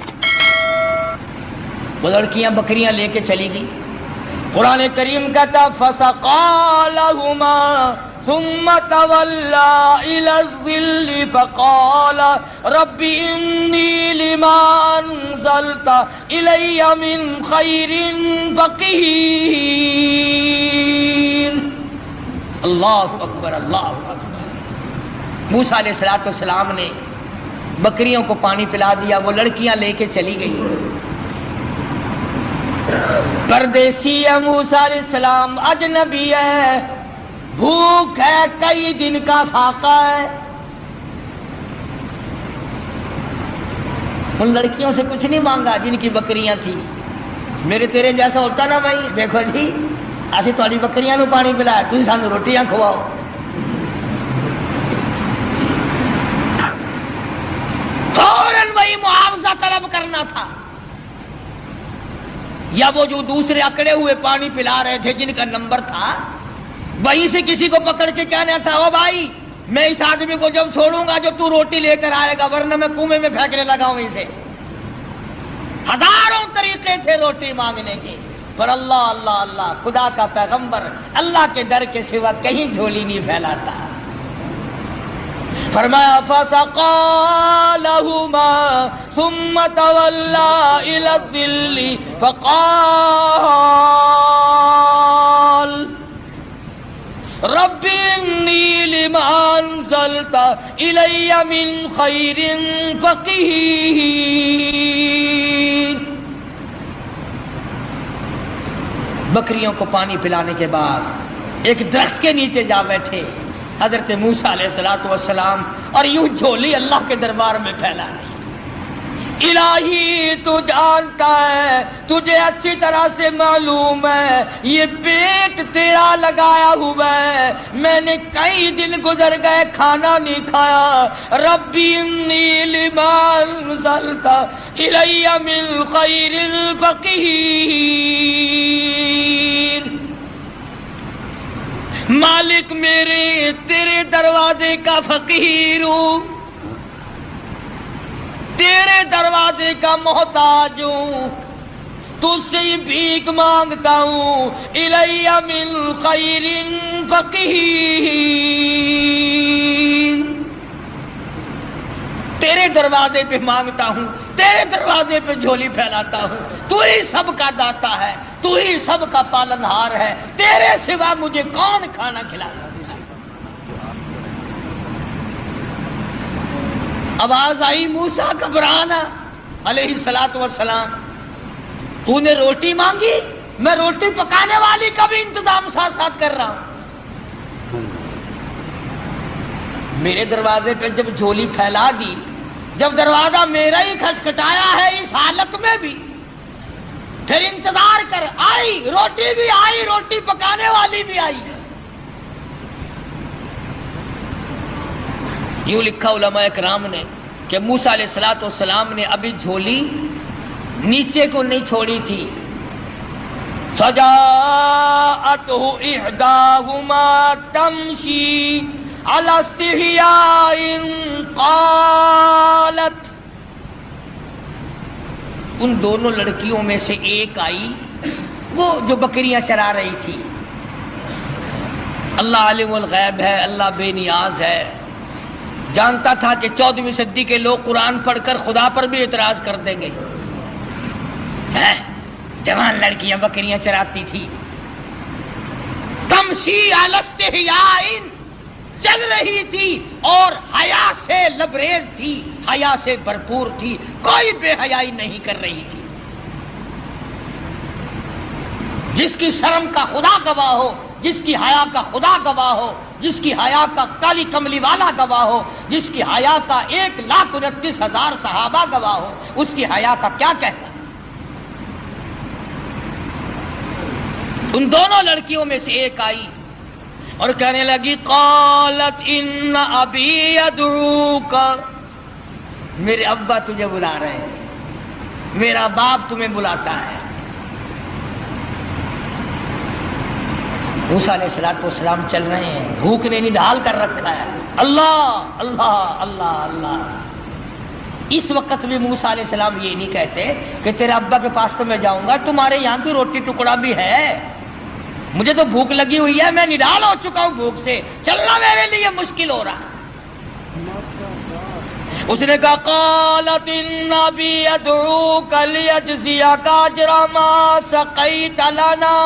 وہ لڑکیاں بکریاں لے کے چلی گئی. قرآن کریم کہتا فَسَقَىٰ لَهُمَا ثُمَّ تَوَلَّىٰ إِلَى الظِّلِّ فَقَالَ رَبِّ إِنِّي لِمَا أَنزَلْتَ إِلَيَّ مِنْ خَيْرٍ فَقِيرٌ. اللہ اکبر، اللہ اکبر. موسیٰ علیہ السلام نے بکریوں کو پانی پلا دیا. وہ لڑکیاں لے کے چلی گئی. پردیسی ہے موسیٰ علیہ السلام، اجنبی ہے، بھوک ہے، کئی دن کا فاقہ ہے. ان لڑکیوں سے کچھ نہیں مانگا جن کی بکریاں تھیں. میرے تیرے جیسا ہوتا نا بھائی، دیکھو جی اسی تھوڑی بکریاں نو پانی پلایا، تھی سانو روٹیاں کھواؤ. فوراً وہی معاوضہ طلب کرنا تھا. یا وہ جو دوسرے اکڑے ہوئے پانی پلا رہے تھے جن کا نمبر تھا، وہیں سے کسی کو پکڑ کے کہنا تھا او بھائی میں اس آدمی کو جب چھوڑوں گا جو تو روٹی لے کر آئے گا، ورنہ میں کنویں میں پھینکنے لگا ہوں اسے. ہزاروں طریقے تھے روٹی مانگنے کے، پر اللہ اللہ اللہ، خدا کا پیغمبر اللہ کے در کے سوا کہیں جھولی نہیں پھیلاتا. فرمایا فَسَقَىٰ لَهُمَا ثُمَّ تَوَلَّىٰ إِلَى الظِّلِّ فَقَالَ رَبِّ إِنِّي لِمَا أَنزَلْتَ إِلَيَّ مِنْ خَيْرٍ فَقِيرٌ. بکریوں کو پانی پلانے کے بعد ایک درخت کے نیچے جا بیٹھے حضرت موسیٰ علیہ السلام، اور یوں جھولی اللہ کے دربار میں پھیلا دی. الہی تو جانتا ہے، تجھے اچھی طرح سے معلوم ہے یہ پیٹ تیرا لگایا ہوا ہے، میں نے کئی دن گزر گئے کھانا نہیں کھایا. ربی انی لما انزلت الی من خیر فقیر. مالک میرے تیرے دروازے کا فقیر ہوں، تیرے دروازے کا محتاج ہوں، تجھ سے ہی بھیک مانگتا ہوں. الی من خیر فقیر. تیرے دروازے پہ مانگتا ہوں، تیرے دروازے پہ جھولی پھیلاتا ہوں. تو ہی سب کا داتا ہے، تو ہی سب کا پالنہار ہے، تیرے سوا مجھے کون کھانا کھلا سکتا. آواز آئی موسیٰ گھبرانا علیہ السلام، تو نے روٹی مانگی، میں روٹی پکانے والی کا بھی انتظام ساتھ ساتھ کر رہا ہوں. میرے دروازے پہ جب جھولی پھیلا دی، جب دروازہ میرا ہی کھٹکھٹایا ہے اس حالت میں بھی، پھر انتظار کر. آئی روٹی بھی آئی، روٹی پکانے والی بھی آئی. یوں لکھا علماء اکرام نے کہ موسیٰ علیہ السلام نے ابھی جھولی نیچے کو نہیں چھوڑی تھی. فجاءته احداهما تمشي على استحياء قالت. ان دونوں لڑکیوں میں سے ایک آئی، وہ جو بکریاں چرا رہی تھی. اللہ عالم الغیب ہے، اللہ بے نیاز ہے، جانتا تھا کہ 14ویں صدی کے لوگ قرآن پڑھ کر خدا پر بھی اعتراض کر دیں گے. جوان لڑکیاں بکریاں چراتی تھی. تمشی علی استحیاء، چل رہی تھی اور حیا سے لبریز تھی، حیا سے بھرپور تھی، کوئی بے حیائی نہیں کر رہی تھی۔ جس کی شرم کا خدا گواہ ہو، جس کی حیا کا خدا گواہ ہو، جس کی حیا کا کالی کملی والا گواہ ہو، جس کی حیا کا 1,29,000 صحابہ گواہ ہو، اس کی حیا کا کیا کہنا۔ ان دونوں لڑکیوں میں سے ایک آئی اور کہنے لگی قالت ان ابی یدعوک، میرے ابا تجھے بلا رہے ہیں، میرا باپ تمہیں بلاتا ہے۔ موسیٰ علیہ السلام چل رہے ہیں، بھوک نے نڈال کر رکھا ہے، اللہ اللہ اللہ اللہ۔ اس وقت بھی موسیٰ علیہ السلام یہ نہیں کہتے کہ تیرے ابا کے پاس تو میں جاؤں گا، تمہارے یہاں کی روٹی ٹکڑا بھی ہے، مجھے تو بھوک لگی ہوئی ہے، میں نڈال ہو چکا ہوں بھوک سے، چلنا میرے لیے مشکل ہو رہا ہے۔ اس نے کہا قالت ان ابی یدعوک لیجزیک اجر ما سقیت لنا،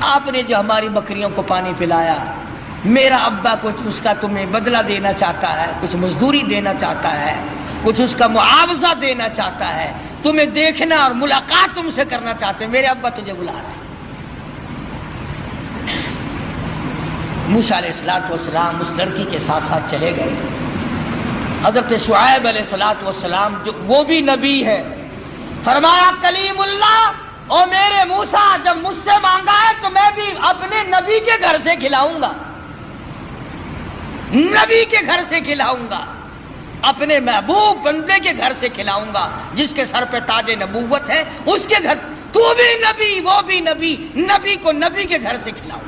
آپ نے جو ہماری بکریوں کو پانی پلایا، میرا ابا کچھ اس کا تمہیں بدلہ دینا چاہتا ہے، کچھ مزدوری دینا چاہتا ہے، کچھ اس کا معاوضہ دینا چاہتا ہے، تمہیں دیکھنا اور ملاقات تم سے کرنا چاہتے ہیں، میرے ابا تجھے بلا رہے ہیں۔ موسیٰ علیہ السلام اس لڑکی کے ساتھ ساتھ چلے گئے۔ حضرت شعیب علیہ السلام جو وہ بھی نبی ہے، فرمایا کلیم اللہ، او میرے موسیٰ جب مجھ سے مانگا ہے تو میں بھی اپنے نبی کے گھر سے کھلاؤں گا، نبی کے گھر سے کھلاؤں گا، اپنے محبوب بندے کے گھر سے کھلاؤں گا، جس کے سر پہ تاج نبوت ہے، اس کے گھر، تو بھی نبی وہ بھی نبی، نبی کو نبی کے گھر سے کھلاؤں گا۔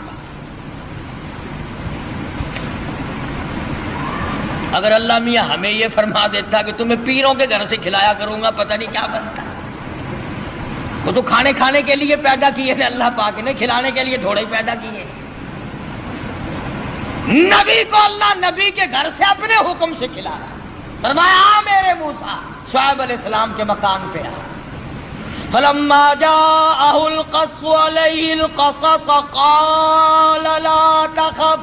اگر اللہ میاں ہمیں یہ فرما دیتا کہ تمہیں پیروں کے گھر سے کھلایا کروں گا، پتہ نہیں کیا بنتا۔ وہ تو کھانے کے لیے پیدا کیے نے اللہ پاک نے، کھلانے کے لیے تھوڑے ہی پیدا کیے۔ نبی کو اللہ نبی کے گھر سے اپنے حکم سے کھلا رہا، فرمایا میرے موسیٰ، شعیب علیہ السلام کے مکان پہ آ۔ فلما جاءه القص عليه القصص قال لا تخف،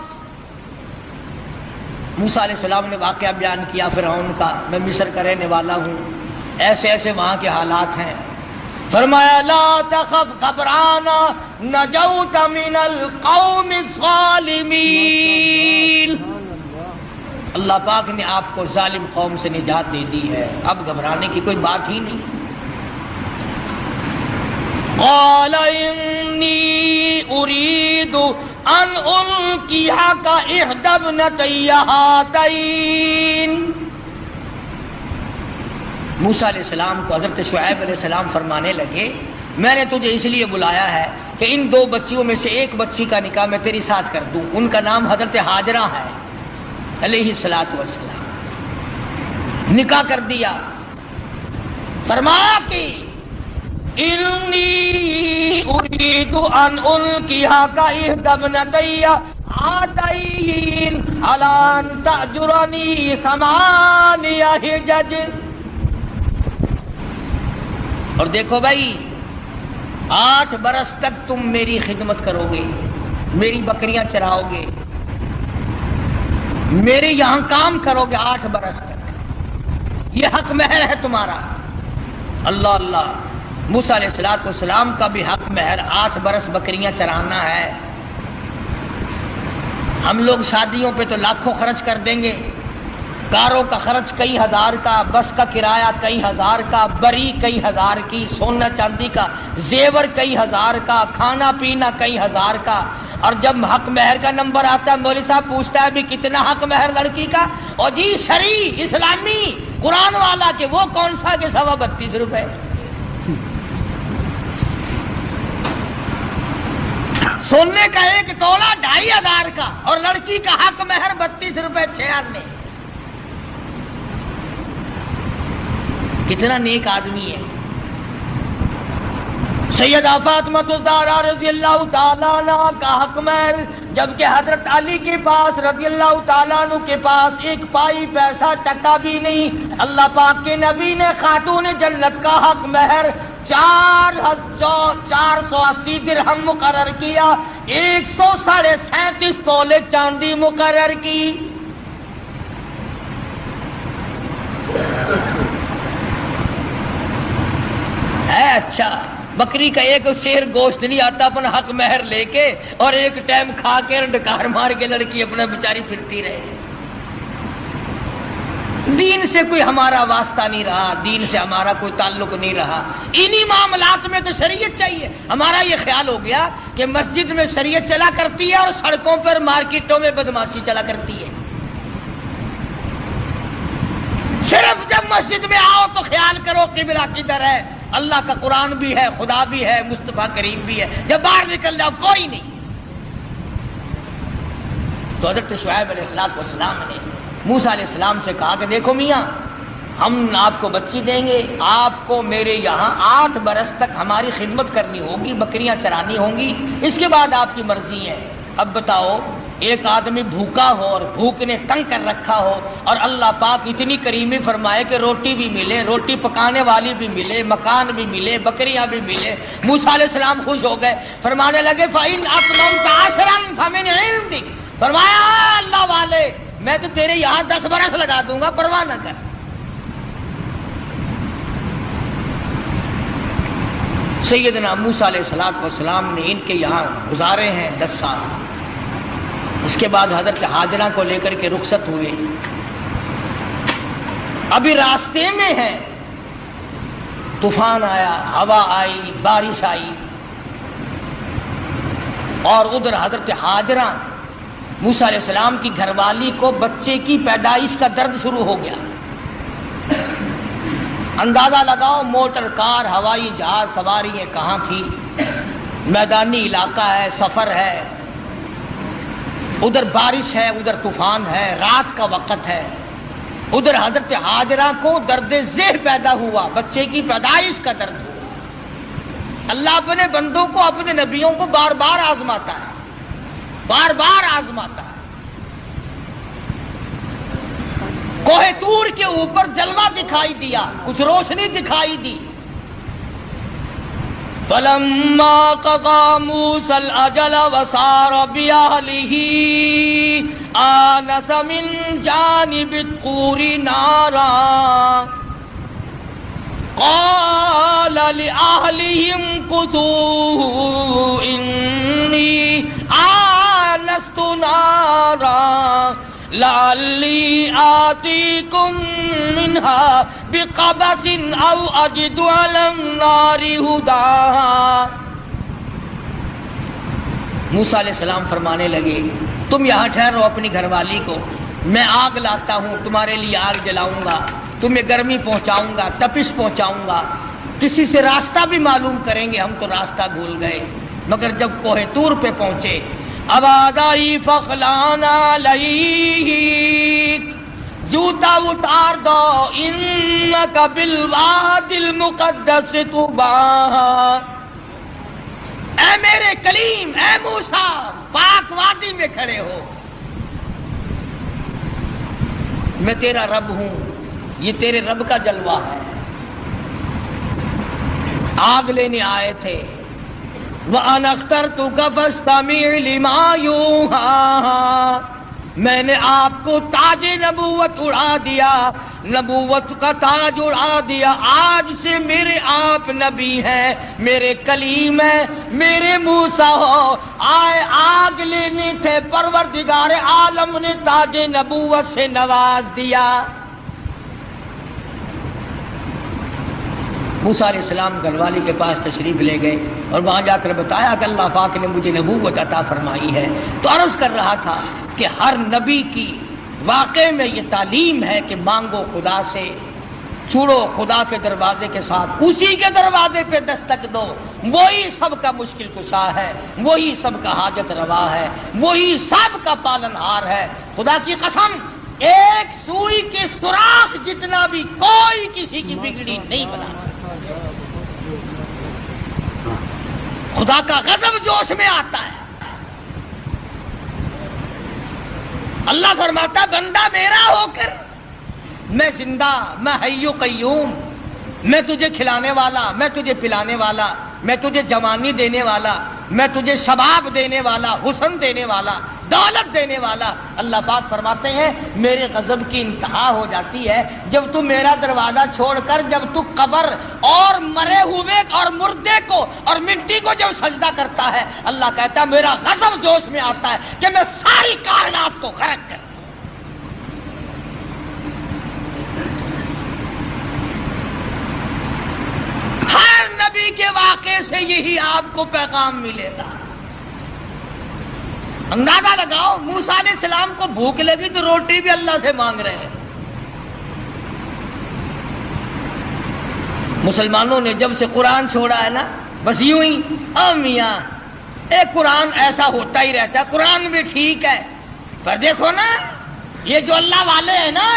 موسیٰ علیہ السلام نے واقعہ بیان کیا فرعون کا، میں مصر کا رہنے والا ہوں، ایسے ایسے وہاں کے حالات ہیں۔ فرمایا لا تخف، گھبرانا، نجوت من القوم الظالمین، اللہ پاک نے آپ کو ظالم قوم سے نجات دے دی ہے، اب گھبرانے کی کوئی بات ہی نہیں۔ قال انی اريد ان القيك احدى ابنتي هاتين، موسیٰ علیہ السلام کو حضرت شعیب علیہ السلام فرمانے لگے میں نے تجھے اس لیے بلایا ہے کہ ان دو بچیوں میں سے ایک بچی کا نکاح میں تیری ساتھ کر دوں، ان کا نام حضرت ہاجرہ ہے علیہ السلام، نکاح کر دیا۔ فرمایا کہ انی اريد ان القيك احدى ابنتي هاتين على ان تأجرني 8 حجج، اور دیکھو بھائی 8 برس تک تم میری خدمت کرو گے، میری بکریاں چراؤ گے، میرے یہاں کام کرو گے 8 برس تک، یہ حق مہر ہے تمہارا۔ اللہ اللہ، موسیٰ علیہ السلام کا بھی حق مہر 8 برس بکریاں چرانا ہے۔ ہم لوگ شادیوں پہ تو لاکھوں خرچ کر دیں گے، کاروں کا خرچ کئی ہزار کا، بس کا کرایہ کئی ہزار کا، بری کئی ہزار کی، سونا چاندی کا زیور کئی ہزار کا، کھانا پینا کئی ہزار کا، اور جب حق مہر کا نمبر آتا ہے مولوی صاحب پوچھتا ہے بھی کتنا حق مہر لڑکی کا، اور جی شرعی اسلامی قرآن والا کہ وہ کون سا کہ 32.5 روپے، سونے کا 1 تولہ 2,500 کا، اور لڑکی کا حق مہر 32 روپے 6 آنے۔ کتنا نیک آدمی ہے۔ سیدہ فاطمہ الزہرا رضی اللہ تعالیٰ عنہ کا حق مہر، جبکہ حضرت علی کے پاس رضی اللہ تعالیٰ عنہ کے پاس 1 پائی پیسہ ٹکا بھی نہیں، اللہ پاک کے نبی نے خاتون جنت کا حق مہر 480 درہم مقرر کیا 137 تولے چاندی مقرر کی. ہے اچھا، بکری کا ایک شیر گوشت نہیں آتا اپنا حق مہر لے کے، اور ایک ٹائم کھا کے ڈکار مار کے لڑکی اپنا بیچاری پھرتی رہے. دین سے کوئی ہمارا واسطہ نہیں رہا، دین سے ہمارا کوئی تعلق نہیں رہا. انہی معاملات میں تو شریعت چاہیے. ہمارا یہ خیال ہو گیا کہ مسجد میں شریعت چلا کرتی ہے اور سڑکوں پر مارکیٹوں میں بدماشی چلا کرتی ہے. صرف جب مسجد میں آؤ تو خیال کرو قبلہ کدھر ہے، اللہ کا قرآن بھی ہے، خدا بھی ہے، مصطفیٰ کریم بھی ہے. جب باہر نکل جاؤ کوئی نہیں. تو حضرت شعیب علیہ السلام نے موسیٰ علیہ السلام سے کہا کہ دیکھو میاں، ہم آپ کو بچی دیں گے، آپ کو میرے یہاں 8 برس تک ہماری خدمت کرنی ہوگی، بکریاں چرانی ہوں گی، اس کے بعد آپ کی مرضی ہے. اب بتاؤ، ایک آدمی بھوکا ہو اور بھوک نے تنگ کر رکھا ہو، اور اللہ پاک اتنی کریمی فرمائے کہ روٹی بھی ملے، روٹی پکانے والی بھی ملے، مکان بھی ملے، بکریاں بھی ملے. موسیٰ علیہ السلام خوش ہو گئے، فرمانے لگے فَإِنْ أَقْمَمْتَ عَشْرًا فَمِنْ عِنْدِكَ. فرمایا اللہ والے، میں تو تیرے یہاں 10 برس لگا دوں گا، پرواہ نہ کر. سیدنا موسیٰ علیہ السلام نے ان کے یہاں گزارے ہیں 10 سال. اس کے بعد حضرت ہاجرہ کو لے کر کے رخصت ہوئے. ابھی راستے میں ہیں، طوفان آیا، ہوا آئی، بارش آئی، اور ادھر حضرت ہاجرہ موسیٰ علیہ السلام کی گھر والی کو بچے کی پیدائش کا درد شروع ہو گیا. اندازہ لگاؤ، موٹر کار، ہوائی جہاز سواریاں کہاں تھی، میدانی علاقہ ہے، سفر ہے، ادھر بارش ہے، ادھر طوفان ہے، رات کا وقت ہے. ادھر حضرت ہاجرہ کو درد ذہن پیدا ہوا، بچے کی پیدائش کا درد ہوا. اللہ اپنے بندوں کو، اپنے نبیوں کو بار بار آزماتا ہے، بار بار آزماتا ہے. کوہ طور کے اوپر جلوہ دکھائی دیا، کچھ روشنی دکھائی دی. فَلَمَّا قَضَىٰ مُوسَى الْأَجَلَ وَسَارَ بِأَهْلِهِ آنَسَ مِن جَانِبِ الطُّورِ نَارًا قَالَ لِأَهْلِهِ امْكُثُوا إِنِّي آنَسْتُ نَارًا لعلی آتیکم منہا بقبس او اجد علی النار ہدی. موسیٰ علیہ السلام فرمانے لگے تم یہاں ٹھہرو اپنی گھر والی کو، میں آگ لاتا ہوں، تمہارے لیے آگ جلاؤں گا، تمہیں گرمی پہنچاؤں گا، تپش پہنچاؤں گا. کسی سے راستہ بھی معلوم کریں گے، ہم تو راستہ بھول گئے. مگر جب کوہ طور پہ پہنچے، آواز آئی فخلانا علیک، جوتا اتار دو، انک بالوادی المقدس طویٰ. اے میرے کلیم، اے موسیٰ، پاک وادی میں کھڑے ہو، میں تیرا رب ہوں، یہ تیرے رب کا جلوہ ہے. آگ لینے آئے تھے. وَأَنَا اخْتَرْتُكَ فَاسْتَمِعْ لِمَا يُوحَىٰ، میں نے آپ کو تاج نبوت اڑا دیا، نبوت کا تاج اڑا دیا. آج سے میرے آپ نبی ہیں، میرے کلیم ہیں، میرے موسیٰ ہو. آئے آگ لینے تھے، پروردگار عالم نے تاج نبوت سے نواز دیا. موسیٰ علیہ السلام گھر والی کے پاس تشریف لے گئے اور وہاں جا کر بتایا کہ اللہ پاک نے مجھے نبوت عطا فرمائی ہے. تو عرض کر رہا تھا کہ ہر نبی کی واقع میں یہ تعلیم ہے کہ مانگو خدا سے، چھوڑو خدا کے دروازے کے ساتھ، اسی کے دروازے پہ دستک دو. وہی سب کا مشکل کشا ہے، وہی سب کا حاجت روا ہے، وہی سب کا پالن ہار ہے. خدا کی قسم، ایک سوئی کے سوراخ جتنا بھی کوئی کسی کی بگڑی نہیں بنا سکتا. خدا کا غضب جوش میں آتا ہے. اللہ فرماتا بندہ میرا ہو کر، میں زندہ، میں حی و قیوم، میں تجھے کھلانے والا، میں تجھے پلانے والا، میں تجھے جوانی دینے والا، میں تجھے شباب دینے والا، حسن دینے والا، دولت دینے والا۔ اللہ پاک فرماتے ہیں میرے غضب کی انتہا ہو جاتی ہے جب تو میرا دروازہ چھوڑ کر، جب تو قبر اور مرے ہوئے اور مردے کو اور مٹی کو جب سجدہ کرتا ہے، اللہ کہتا ہے میرا غضب جوش میں آتا ہے کہ میں ساری کائنات کو غرق کر۔ ہر نبی کے واقعے سے یہی آپ کو پیغام ملے گا۔ اندازہ لگاؤ، موسیٰ علیہ السلام کو بھوک لگی تو روٹی بھی اللہ سے مانگ رہے ہیں۔ مسلمانوں نے جب سے قرآن چھوڑا ہے نا، بس یوں ہی میاں ایک قرآن ایسا ہوتا ہی رہتا ہے، قرآن بھی ٹھیک ہے پر دیکھو نا یہ جو اللہ والے ہیں نا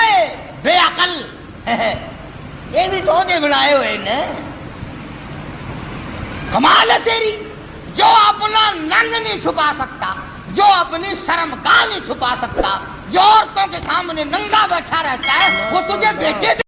بے عقل یہ بھی تو دے بنائے ہوئے نا۔ کمال ہے تیری، جو اپنا ننگ نہیں چھپا سکتا، جو اپنی شرمگاہ نہیں چھپا سکتا، جو عورتوں کے سامنے ننگا بیٹھا رہتا ہے، وہ تجھے بیٹے